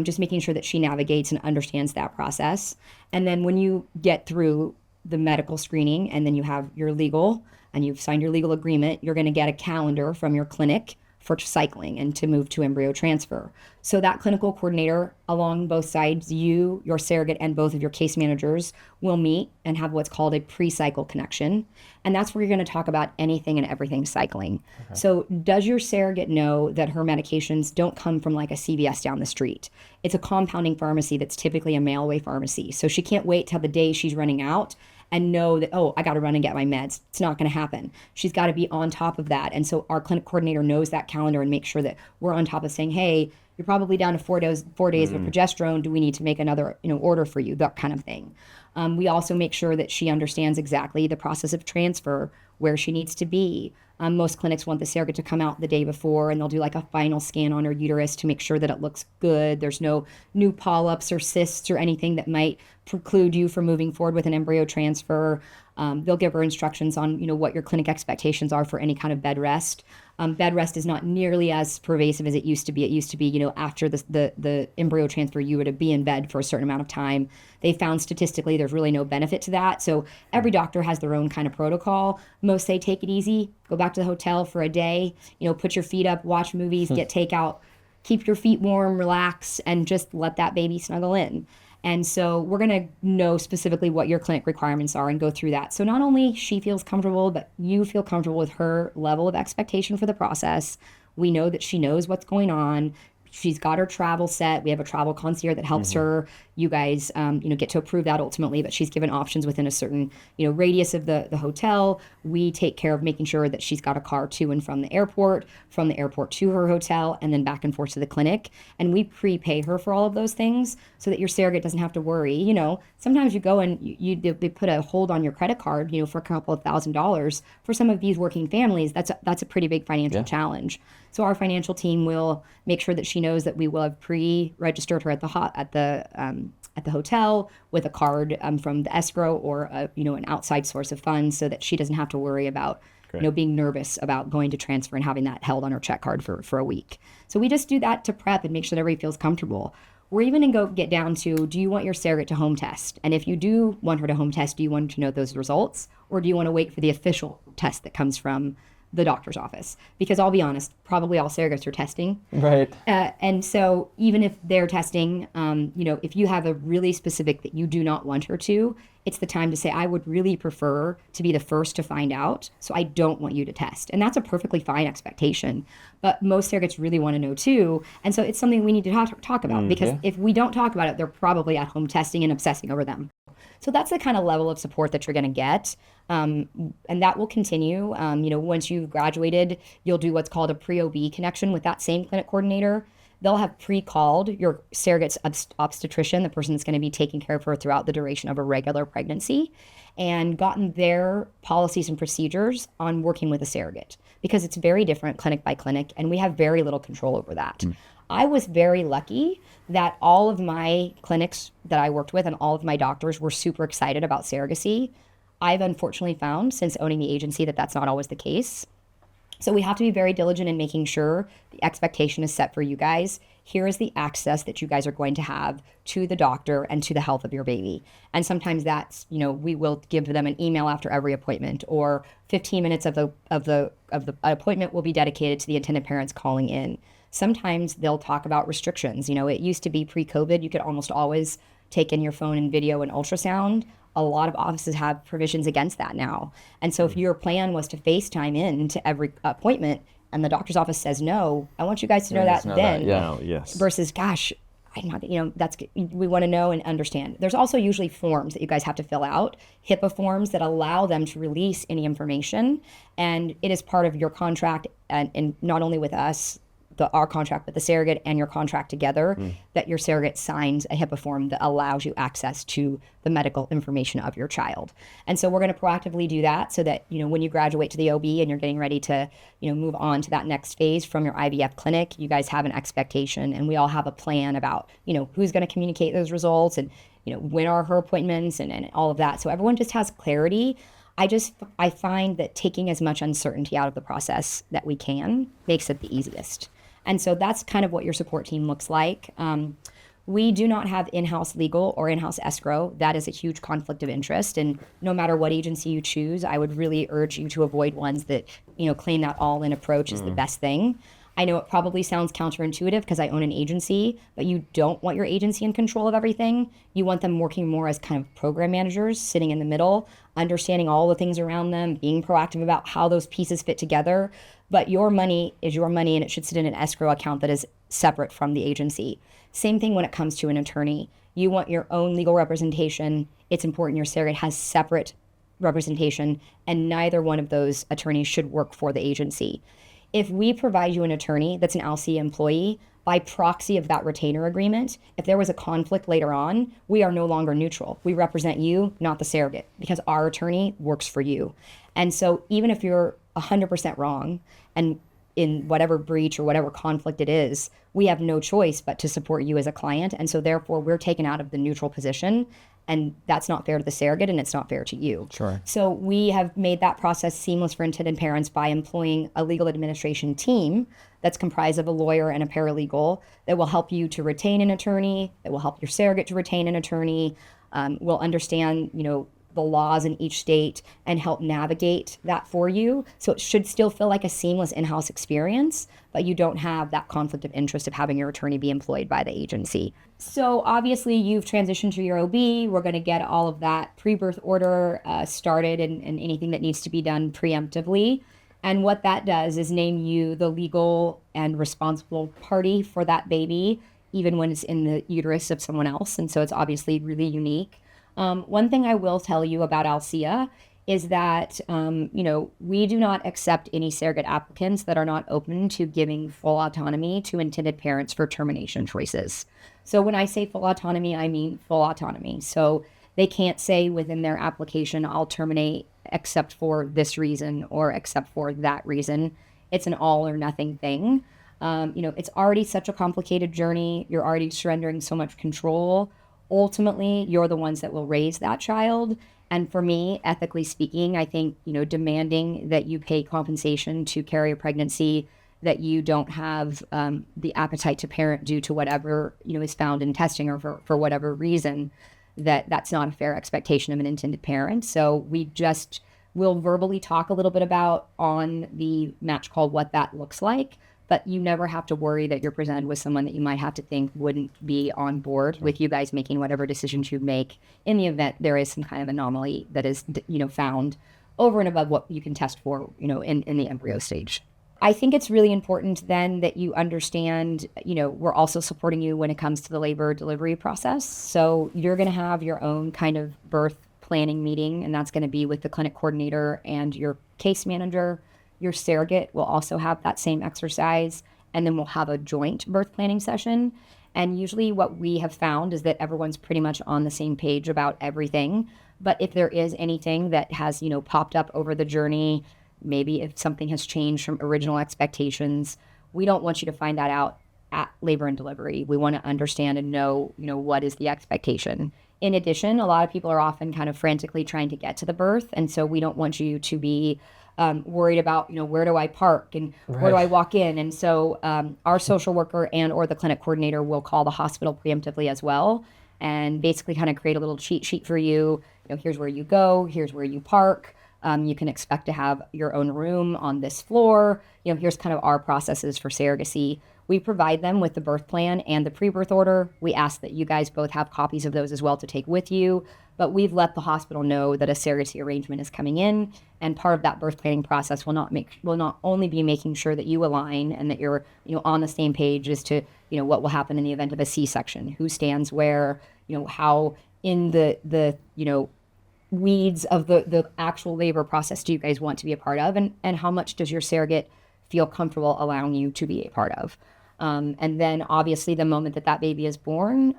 Just making sure that she navigates and understands that process. And then when you get through the medical screening and then you have your legal and you've signed your legal agreement, you're going to get a calendar from your clinic for cycling and to move to embryo transfer. So that clinical coordinator along both sides, you, your surrogate, and both of your case managers will meet and have what's called a pre-cycle connection. And that's where you're going to talk about anything and everything cycling. Okay. So does your surrogate know that her medications don't come from like a CVS down the street? It's a compounding pharmacy that's typically a mail-away pharmacy. So she can't wait till the day she's running out and know that, oh, I got to run and get my meds. It's not going to happen. She's got to be on top of that. And so our clinic coordinator knows that calendar and makes sure that we're on top of saying, hey, you're probably down to 4 days of progesterone. Do we need to make another order for you? That kind of thing. We also make sure that she understands exactly the process of transfer, where she needs to be. Most clinics want the surrogate to come out the day before, and they'll do like a final scan on her uterus to make sure that it looks good. There's no new polyps or cysts or anything that might preclude you from moving forward with an embryo transfer. They'll give her instructions on, what your clinic expectations are for any kind of bed rest. Bed rest is not nearly as pervasive as it used to be. It used to be, after the embryo transfer, you were to be in bed for a certain amount of time. They found statistically there's really no benefit to that. So every doctor has their own kind of protocol. Most say take it easy, go back to the hotel for a day, put your feet up, watch movies, get takeout, keep your feet warm, relax, and just let that baby snuggle in. And so we're going to know specifically what your clinic requirements are and go through that. So not only she feels comfortable, but you feel comfortable with her level of expectation for the process. We know that she knows what's going on. She's got her travel set. We have a travel concierge that helps her. You guys, get to approve that ultimately, but she's given options within a certain, radius of the hotel. We take care of making sure that she's got a car to and from the airport to her hotel, and then back and forth to the clinic. And we prepay her for all of those things so that your surrogate doesn't have to worry. Sometimes you go and they put a hold on your credit card, for a couple of $1,000s. For some of these working families, that's a pretty big financial challenge. So our financial team will make sure that she knows that we will have pre-registered her at the hotel with a card from the escrow or an outside source of funds, so that she doesn't have to worry about being nervous about going to transfer and having that held on her check card for a week. So we just do that to prep and make sure that everybody feels comfortable. We're even going to get down to, do you want your surrogate to home test? And if you do want her to home test, do you want to know those results? Or do you want to wait for the official test that comes from the doctor's office? Because I'll be honest, probably all surrogates are testing. Right. And so even if they're testing, if you have a really specific that you do not want her to, it's the time to say, I would really prefer to be the first to find out, so I don't want you to test. And that's a perfectly fine expectation. But most surrogates really want to know too. And so it's something we need to talk about, because if we don't talk about it, they're probably at home testing and obsessing over them. So that's the kind of level of support that you're going to get. And that will continue. Once you've graduated, you'll do what's called a pre-OB connection with that same clinic coordinator. They'll have pre-called your surrogate's obstetrician, the person that's going to be taking care of her throughout the duration of a regular pregnancy, and gotten their policies and procedures on working with a surrogate, because it's very different clinic by clinic, and we have very little control over that. I was very lucky that all of my clinics that I worked with and all of my doctors were super excited about surrogacy. I've unfortunately found since owning the agency that that's not always the case. So we have to be very diligent in making sure the expectation is set for you guys. Here is the access that you guys are going to have to the doctor and to the health of your baby. And sometimes that's, we will give them an email after every appointment, or 15 minutes of the appointment will be dedicated to the intended parents calling in. Sometimes they'll talk about restrictions. It used to be pre-COVID, you could almost always take in your phone and video and ultrasound. A lot of offices have provisions against that now. And so if your plan was to FaceTime in to every appointment and the doctor's office says no, I want you guys to know that then. Yes. Versus, gosh, I'm not, that's, we want to know and understand. There's also usually forms that you guys have to fill out, HIPAA forms that allow them to release any information. And it is part of your contract, and not only with us, our contract with the surrogate and your contract together, that your surrogate signs a HIPAA form that allows you access to the medical information of your child. And so we're going to proactively do that so that, when you graduate to the OB and you're getting ready to, move on to that next phase from your IVF clinic, you guys have an expectation and we all have a plan about, who's going to communicate those results and, when are her appointments and all of that. So everyone just has clarity. I find that taking as much uncertainty out of the process that we can makes it the easiest. And so that's kind of what your support team looks like. We do not have in-house legal or in-house escrow. That is a huge conflict of interest. And no matter what agency you choose, I would really urge you to avoid ones that, claim that all-in approach is the best thing. I know it probably sounds counterintuitive because I own an agency, but you don't want your agency in control of everything. You want them working more as kind of program managers, sitting in the middle, understanding all the things around them, being proactive about how those pieces fit together. But your money is your money and it should sit in an escrow account that is separate from the agency. Same thing when it comes to an attorney. You want your own legal representation. It's important your surrogate has separate representation, and neither one of those attorneys should work for the agency. If we provide you an attorney that's an Alcea employee, by proxy of that retainer agreement, if there was a conflict later on, we are no longer neutral. We represent you, not the surrogate, because our attorney works for you. And so even if you're 100% wrong and in whatever breach or whatever conflict it is, we have no choice but to support you as a client. And so therefore we're taken out of the neutral position, and that's not fair to the surrogate and it's not fair to you. Sure. So we have made that process seamless for intended parents by employing a legal administration team that's comprised of a lawyer and a paralegal that will help you to retain an attorney, that will help your surrogate to retain an attorney, will understand, the laws in each state and help navigate that for you. So it should still feel like a seamless in-house experience, but you don't have that conflict of interest of having your attorney be employed by the agency. So obviously you've transitioned to your OB. We're going to get all of that pre-birth order started and anything that needs to be done preemptively. And what that does is name you the legal and responsible party for that baby, even when it's in the uterus of someone else. And so it's obviously really unique. One thing I will tell you about Alcea is that, we do not accept any surrogate applicants that are not open to giving full autonomy to intended parents for termination choices. So when I say full autonomy, I mean full autonomy. So they can't say within their application, I'll terminate except for this reason or except for that reason. It's an all or nothing thing. It's already such a complicated journey. You're already surrendering so much control. Ultimately, you're the ones that will raise that child. And for me, ethically speaking, I think, demanding that you pay compensation to carry a pregnancy that you don't have the appetite to parent due to whatever, is found in testing or for whatever reason, that's not a fair expectation of an intended parent. So we'll verbally talk a little bit about on the match call what that looks like. But you never have to worry that you're presented with someone that you might have to think wouldn't be on board with you guys making whatever decisions you make in the event there is some kind of anomaly that is, found over and above what you can test for, in the embryo stage. I think it's really important then that you understand, we're also supporting you when it comes to the labor delivery process. So you're going to have your own kind of birth planning meeting, and that's going to be with the clinic coordinator and your case manager. Your surrogate will also have that same exercise, and then we'll have a joint birth planning session. And usually what we have found is that everyone's pretty much on the same page about everything. But if there is anything that has, popped up over the journey, maybe if something has changed from original expectations, we don't want you to find that out at labor and delivery. We want to understand and know, what is the expectation. In addition, a lot of people are often kind of frantically trying to get to the birth. And so we don't want you to be worried about, where do I park and where do I walk in? And so our social worker and or the clinic coordinator will call the hospital preemptively as well and basically kind of create a little cheat sheet for you. Here's where you go, here's where you park. You can expect to have your own room on this floor. Here's kind of our processes for surrogacy. We provide them with the birth plan and the pre-birth order. We ask that you guys both have copies of those as well to take with you. But we've let the hospital know that a surrogacy arrangement is coming in, and part of that birth planning process will not only be making sure that you align and that you're on the same page as to what will happen in the event of a C-section, who stands where, how in the weeds of the actual labor process do you guys want to be a part of, and how much does your surrogate feel comfortable allowing you to be a part of. And then obviously the moment that that baby is born,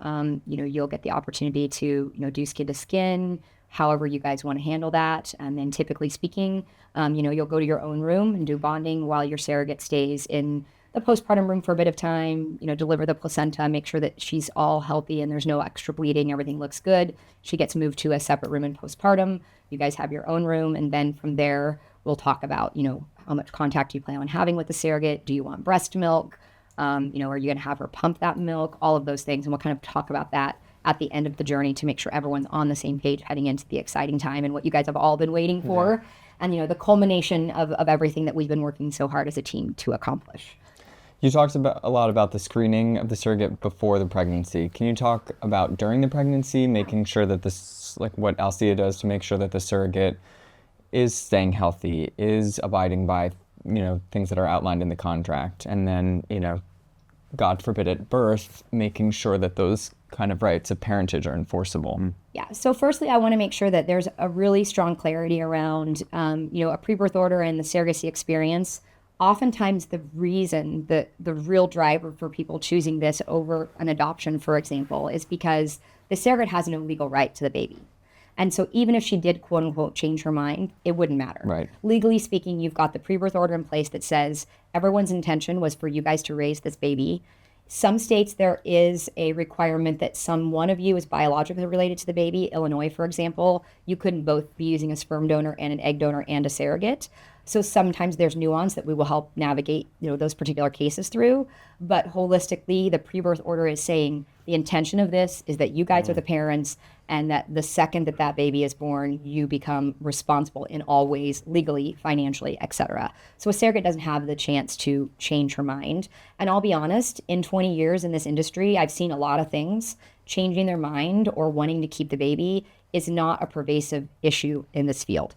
you'll get the opportunity to, do skin to skin, however you guys want to handle that. And then typically speaking, you'll go to your own room and do bonding while your surrogate stays in the postpartum room for a bit of time, deliver the placenta, make sure that she's all healthy and there's no extra bleeding, everything looks good. She gets moved to a separate room in postpartum. You guys have your own room. And then from there, we'll talk about, how much contact you plan on having with the surrogate. Do you want breast milk? Are you going to have her pump that milk? All of those things. And we'll kind of talk about that at the end of the journey to make sure everyone's on the same page heading into the exciting time and what you guys have all been waiting for. And, the culmination of everything that we've been working so hard as a team to accomplish. You talked a lot about the screening of the surrogate before the pregnancy. Can you talk about during the pregnancy, making sure that this, like what Alcea does to make sure that the surrogate is staying healthy, is abiding by, things that are outlined in the contract, and then, God forbid at birth, making sure that those kind of rights of parentage are enforceable? Yeah. So firstly, I want to make sure that there's a really strong clarity around, a pre-birth order and the surrogacy experience. Oftentimes the reason that the real driver for people choosing this over an adoption, for example, is because the surrogate has no legal right to the baby. And so even if she did, quote unquote, change her mind, it wouldn't matter. Right. Legally speaking, you've got the pre-birth order in place that says everyone's intention was for you guys to raise this baby. Some states, there is a requirement that one of you is biologically related to the baby. Illinois, for example, you couldn't both be using a sperm donor and an egg donor and a surrogate. So sometimes there's nuance that we will help navigate, those particular cases through. But holistically, the pre-birth order is saying the intention of this is that you guys are the parents, and that the second that that baby is born, you become responsible in all ways, legally, financially, etc. So a surrogate doesn't have the chance to change her mind. And I'll be honest, in 20 years in this industry, I've seen a lot of things. Changing their mind or wanting to keep the baby is not a pervasive issue in this field.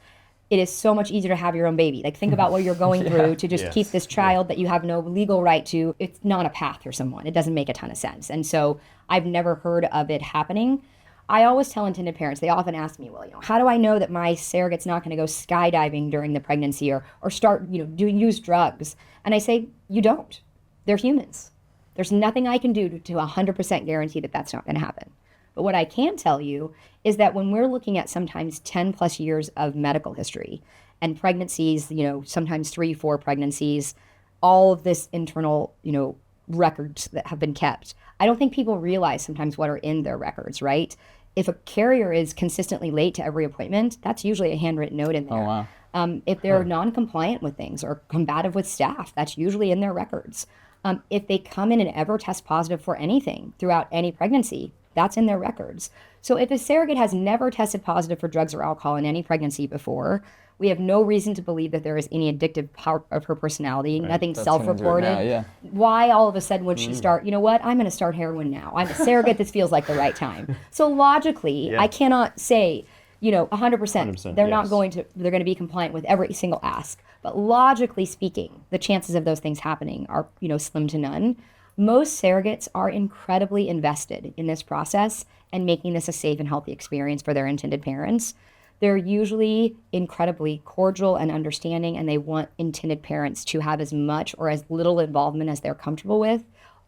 It is so much easier to have your own baby. Like, think about what you're going through to just keep this child that you have no legal right to. It's not a path for someone. It doesn't make a ton of sense. And so I've never heard of it happening. I always tell intended parents, they often ask me, well, how do I know that my surrogate's not going to go skydiving during the pregnancy or start, use drugs? And I say, you don't. They're humans. There's nothing I can do to 100% guarantee that that's not going to happen. But what I can tell you is that when we're looking at sometimes 10 plus years of medical history and pregnancies, sometimes 3-4 pregnancies, all of this internal, records that have been kept, I don't think people realize sometimes what are in their records, right? If a carrier is consistently late to every appointment, that's usually a handwritten note in there. Oh, wow. If they're non-compliant with things or combative with staff, that's usually in their records. If they come in and ever test positive for anything throughout any pregnancy, that's in their records. So if a surrogate has never tested positive for drugs or alcohol in any pregnancy before, we have no reason to believe that there is any addictive part of her personality, nothing self-reported. Why all of a sudden would she start, I'm going to start heroin now. I'm a surrogate, this feels like the right time. So logically, I cannot say, 100%, they're not going to, they're going to be compliant with every single ask. But logically speaking, the chances of those things happening are, slim to none. Most surrogates are incredibly invested in this process and making this a safe and healthy experience for their intended parents. They're usually incredibly cordial and understanding, and they want intended parents to have as much or as little involvement as they're comfortable with.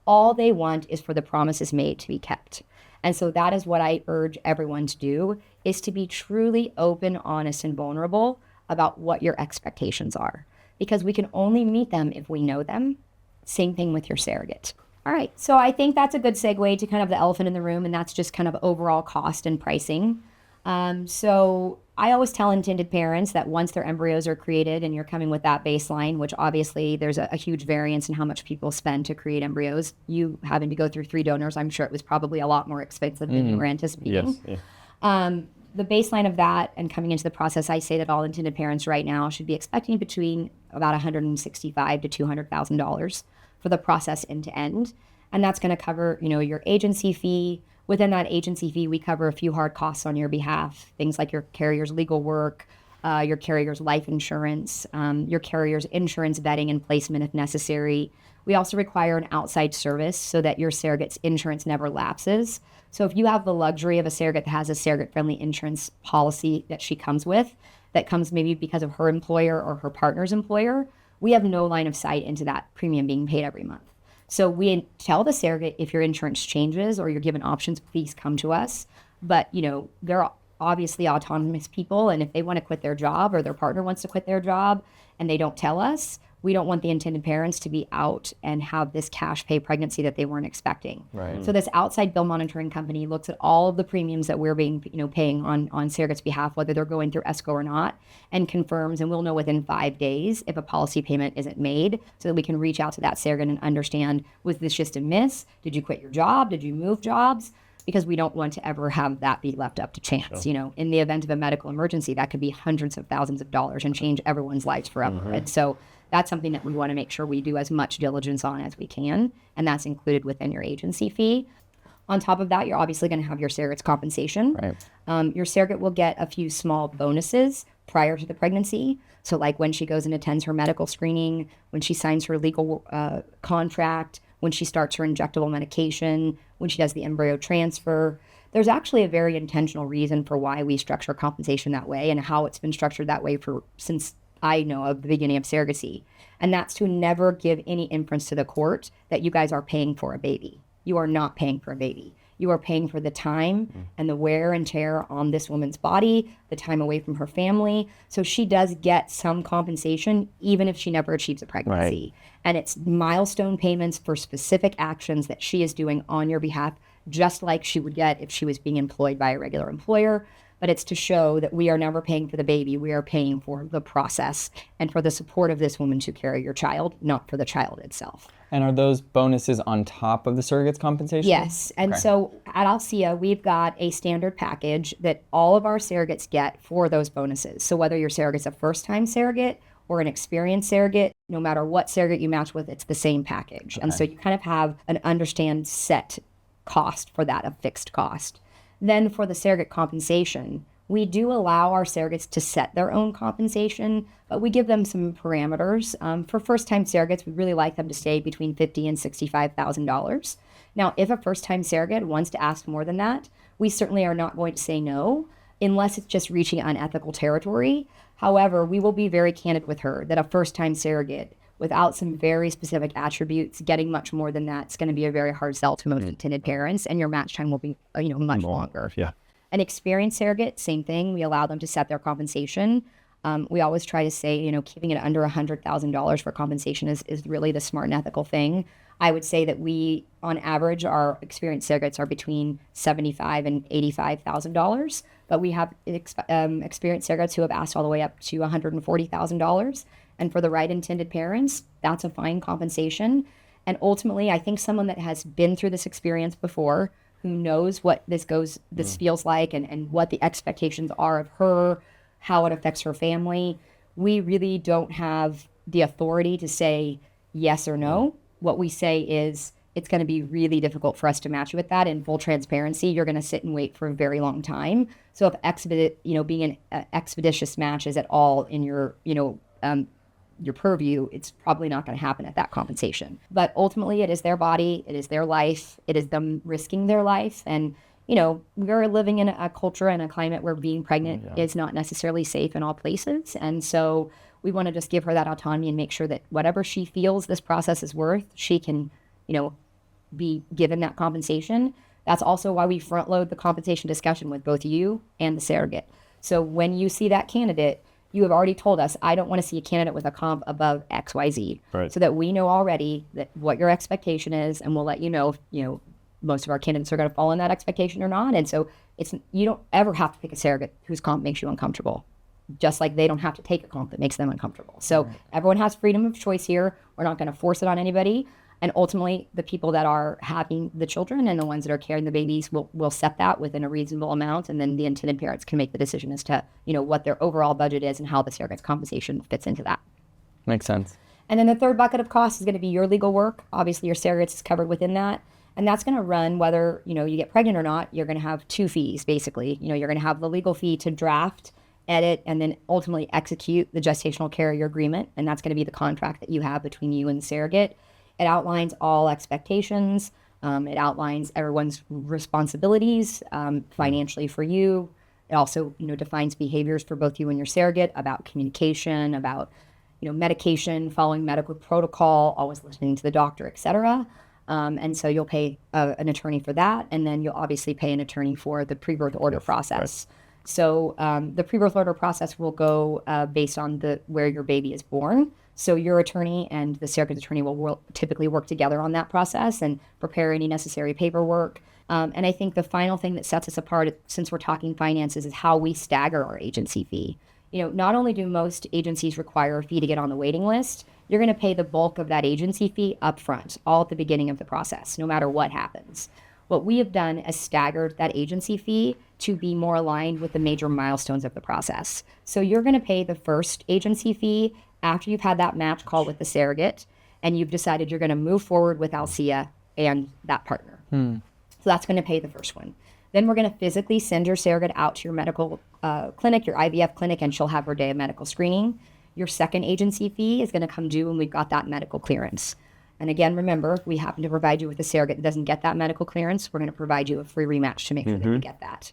All they want is for the promises made to be kept. And so that is what I urge everyone to do, is to be truly open, honest, and vulnerable about what your expectations are. Because we can only meet them if we know them. Same thing with your surrogate. All right, so I think that's a good segue to kind of the elephant in the room, and that's just kind of overall cost and pricing. So I always tell intended parents that once their embryos are created and you're coming with that baseline, which obviously there's a huge variance in how much people spend to create embryos. You having to go through 3 donors, I'm sure it was probably a lot more expensive than you were anticipating. Yes. Yeah. The baseline of that and coming into the process, I say that all intended parents right now should be expecting between about $165,000 to $200,000 for the process end to end. And that's going to cover, your agency fee. Within that agency fee, we cover a few hard costs on your behalf, things like your carrier's legal work, your carrier's life insurance, your carrier's insurance vetting and placement if necessary. We also require an outside service so that your surrogate's insurance never lapses. So if you have the luxury of a surrogate that has a surrogate-friendly insurance policy that she comes with, that comes maybe because of her employer or her partner's employer, we have no line of sight into that premium being paid every month. So we tell the surrogate, if your insurance changes or you're given options, please come to us. But, they're obviously autonomous people. And if they want to quit their job or their partner wants to quit their job and they don't tell us, we don't want the intended parents to be out and have this cash pay pregnancy that they weren't expecting. Right. So this outside bill monitoring company looks at all of the premiums that we're being, paying on surrogates' behalf, whether they're going through escrow or not, and confirms, and we'll know within 5 days if a policy payment isn't made, so that we can reach out to that surrogate and understand, was this just a miss? Did you quit your job? Did you move jobs? Because we don't want to ever have that be left up to chance. Sure. In the event of a medical emergency, that could be hundreds of thousands of dollars and change everyone's lives forever. And so that's something that we want to make sure we do as much diligence on as we can, and that's included within your agency fee. On top of that, you're obviously going to have your surrogate's compensation. Right. Your surrogate will get a few small bonuses prior to the pregnancy. So like when she goes and attends her medical screening, when she signs her legal contract, when she starts her injectable medication, when she does the embryo transfer. There's actually a very intentional reason for why we structure compensation that way and how it's been structured that way since I know of the beginning of surrogacy. And that's to never give any inference to the court that you guys are paying for a baby. You are not paying for a baby. You are paying for the time and the wear and tear on this woman's body, the time away from her family. So she does get some compensation, even if she never achieves a pregnancy. Right. And it's milestone payments for specific actions that she is doing on your behalf, just like she would get if she was being employed by a regular employer. But it's to show that we are never paying for the baby. We are paying for the process and for the support of this woman to carry your child, not for the child itself. And are those bonuses on top of the surrogate's compensation? Yes. And so at Alcea, we've got a standard package that all of our surrogates get for those bonuses. So whether your surrogate's a first-time surrogate or an experienced surrogate, no matter what surrogate you match with, it's the same package. And so you kind of have an understand set cost for that, a fixed cost. Then for the surrogate compensation, we do allow our surrogates to set their own compensation, but we give them some parameters. For first-time surrogates, we really like them to stay between $50,000 and $65,000. Now, if a first-time surrogate wants to ask more than that, we certainly are not going to say no, unless it's just reaching unethical territory. However, we will be very candid with her that a first-time surrogate, without some very specific attributes, getting much more than that is going to be a very hard sell to most intended parents, and your match time will be, much longer. Yeah. An experienced surrogate, same thing. We allow them to set their compensation. We always try to say, keeping it under $100,000 for compensation is really the smart and ethical thing. I would say that we, on average, our experienced surrogates are between $75,000 and $85,000, but we have experienced surrogates who have asked all the way up to $140,000. And for the right intended parents, that's a fine compensation. And ultimately, I think someone that has been through this experience before, who knows what this feels like and what the expectations are of her, how it affects her family, we really don't have the authority to say yes or no. What we say is it's going to be really difficult for us to match you with that. In full transparency, you're going to sit and wait for a very long time. So if being an expeditious match is at all in your purview, it's probably not going to happen at that compensation. But ultimately, it is their body, it is their life, it is them risking their life. And, we're living in a culture and a climate where being pregnant is not necessarily safe in all places. And so we want to just give her that autonomy and make sure that whatever she feels this process is worth, she can, be given that compensation. That's also why we front load the compensation discussion with both you and the surrogate. So when you see that candidate, you have already told us, I don't want to see a candidate with a comp above XYZ. Right. So that we know already that what your expectation is, and we'll let you know if, most of our candidates are going to fall in that expectation or not. And so you don't ever have to pick a surrogate whose comp makes you uncomfortable, just like they don't have to take a comp that makes them uncomfortable. So everyone has freedom of choice here. We're not going to force it on anybody. And ultimately, the people that are having the children and the ones that are carrying the babies will set that within a reasonable amount. And then the intended parents can make the decision as to, what their overall budget is and how the surrogate's compensation fits into that. Makes sense. And then the third bucket of costs is going to be your legal work. Obviously, your surrogates is covered within that. And that's going to run whether, you get pregnant or not. You're going to have two fees, basically. You're going to have the legal fee to draft, edit, and then ultimately execute the gestational carrier agreement. And that's going to be the contract that you have between you and the surrogate. It outlines all expectations. It outlines everyone's responsibilities financially for you. It also, defines behaviors for both you and your surrogate about communication, about, medication, following medical protocol, always listening to the doctor, etc. And so you'll pay an attorney for that, and then you'll obviously pay an attorney for the pre-birth order process. Right. So the pre-birth order process will go based on where your baby is born. So your attorney and the surrogate attorney will typically work together on that process and prepare any necessary paperwork. And I think the final thing that sets us apart, since we're talking finances, is how we stagger our agency fee. Not only do most agencies require a fee to get on the waiting list, you're going to pay the bulk of that agency fee upfront, all at the beginning of the process, no matter what happens. What we have done is staggered that agency fee to be more aligned with the major milestones of the process. So you're going to pay the first agency fee after you've had that match call with the surrogate, and you've decided you're going to move forward with Alcea and that partner. So that's going to pay the first one. Then we're going to physically send your surrogate out to your medical clinic, your IVF clinic, and she'll have her day of medical screening. Your second agency fee is going to come due when we've got that medical clearance. And again, remember, if we happen to provide you with a surrogate that doesn't get that medical clearance, we're going to provide you a free rematch to make sure that you get that.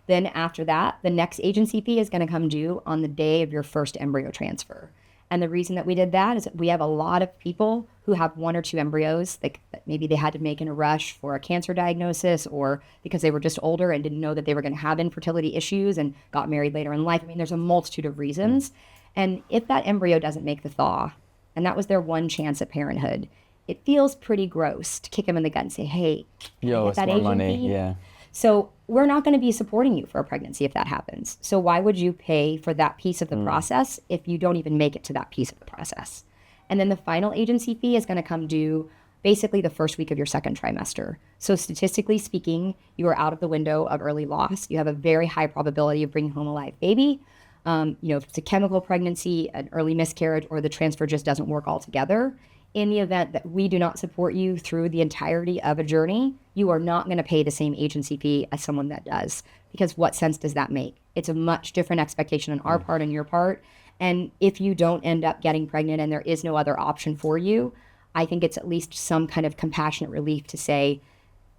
Then after that, the next agency fee is going to come due on the day of your first embryo transfer. And the reason that we did that is that we have a lot of people who have one or two embryos that maybe they had to make in a rush for a cancer diagnosis, or because they were just older and didn't know that they were going to have infertility issues and got married later in life. I mean, there's a multitude of reasons. And if that embryo doesn't make the thaw, and that was their one chance at parenthood, it feels pretty gross to kick them in the gut and say, hey, yo, it's more money. Yeah. So we're not going to be supporting you for a pregnancy if that happens. So why would you pay for that piece of the process if you don't even make it to that piece of the process? And then the final agency fee is going to come due basically the first week of your second trimester. So statistically speaking, you are out of the window of early loss. You have a very high probability of bringing home a live baby. If it's a chemical pregnancy, an early miscarriage, or the transfer just doesn't work altogether, in the event that we do not support you through the entirety of a journey, you are not going to pay the same agency fee as someone that does. Because what sense does that make? It's a much different expectation on our part and your part. And if you don't end up getting pregnant and there is no other option for you, I think it's at least some kind of compassionate relief to say,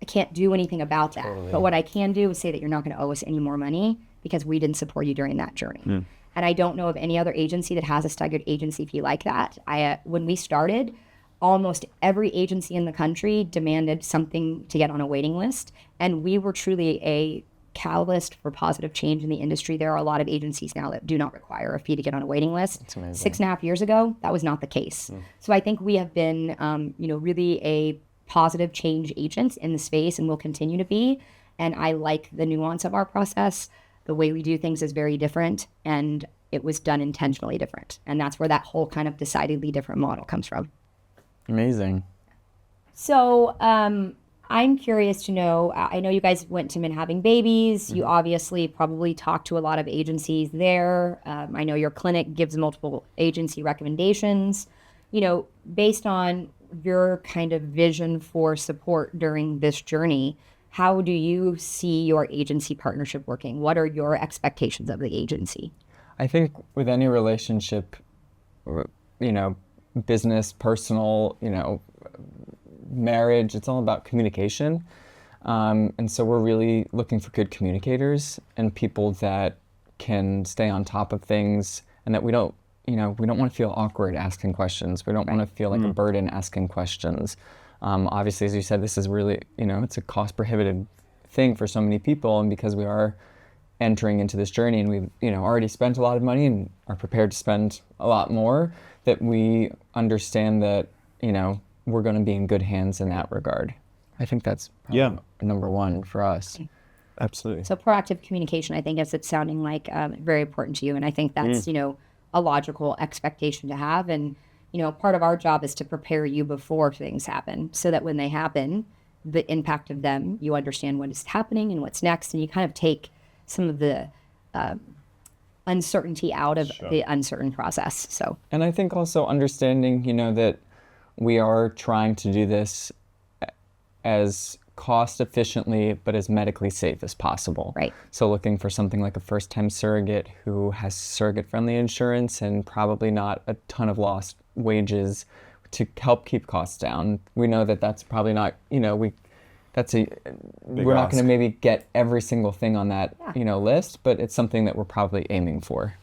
I can't do anything about that. Totally. But what I can do is say that you're not going to owe us any more money because we didn't support you during that journey. And I don't know of any other agency that has a staggered agency fee like that. When we started, almost every agency in the country demanded something to get on a waiting list. And we were truly a catalyst for positive change in the industry. There are a lot of agencies now that do not require a fee to get on a waiting list. That's amazing. 6.5 years ago, that was not the case. So I think we have been, really a positive change agent in the space and will continue to be. And I like the nuance of our process. The way we do things is very different, and it was done intentionally different. And that's where that whole kind of decidedly different model comes from. Amazing. So I'm curious to know, I know you guys went to Men Having Babies. You obviously probably talked to a lot of agencies there. I know your clinic gives multiple agency recommendations. Based on your kind of vision for support during this journey, how do you see your agency partnership working? What are your expectations of the agency? I think with any relationship, business, personal, marriage, it's all about communication. And so we're really looking for good communicators and people that can stay on top of things, and that we don't want to feel awkward asking questions. We don't want to feel like a burden asking questions. Obviously, as you said, this is really, it's a cost prohibitive thing for so many people. And because we are entering into this journey and we've, already spent a lot of money and are prepared to spend a lot more, that we understand that, we're going to be in good hands in that regard. I think that's number one for us. Absolutely. So proactive communication, I think, is it's sounding like very important to you. And I think that's, a logical expectation to have. And, part of our job is to prepare you before things happen so that when they happen, the impact of them, you understand what is happening and what's next. And you kind of take some of the uncertainty out of the uncertain process. So, and I think also understanding, that we are trying to do this as cost efficiently, but as medically safe as possible. Right. So looking for something like a first-time surrogate who has surrogate-friendly insurance and probably not a ton of lost wages to help keep costs down. We know that that's probably not, we're not going to maybe get every single thing on that, list, but it's something that we're probably aiming for.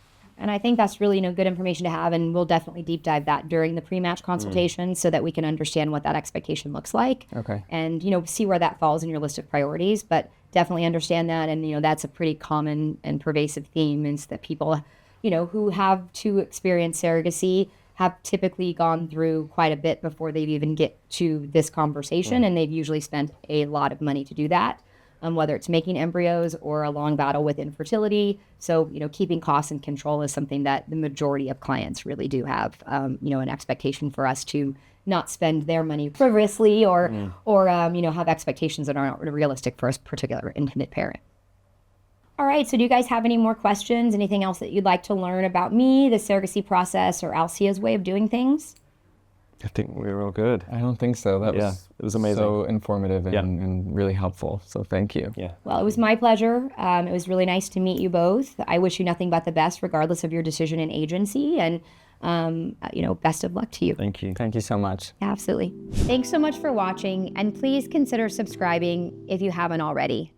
And I think that's really, good information to have, and we'll definitely deep dive that during the pre-match consultation so that we can understand what that expectation looks like. Okay. And, see where that falls in your list of priorities, but definitely understand that. And, that's a pretty common and pervasive theme is that people, who have to experience surrogacy have typically gone through quite a bit before they even get to this conversation. And they've usually spent a lot of money to do that. Whether it's making embryos or a long battle with infertility. So, keeping costs in control is something that the majority of clients really do have, an expectation for us to not spend their money frivolously or have expectations that aren't realistic for a particular intimate parent. All right, so do you guys have any more questions? Anything else that you'd like to learn about me, the surrogacy process, or Alcea's way of doing things? I think we were all good. I don't think so. That it was amazing. So informative and really helpful. So thank you. Yeah. Well, it was my pleasure. It was really nice to meet you both. I wish you nothing but the best, regardless of your decision in agency. And, best of luck to you. Thank you. Thank you so much. Absolutely. Thanks so much for watching. And please consider subscribing if you haven't already.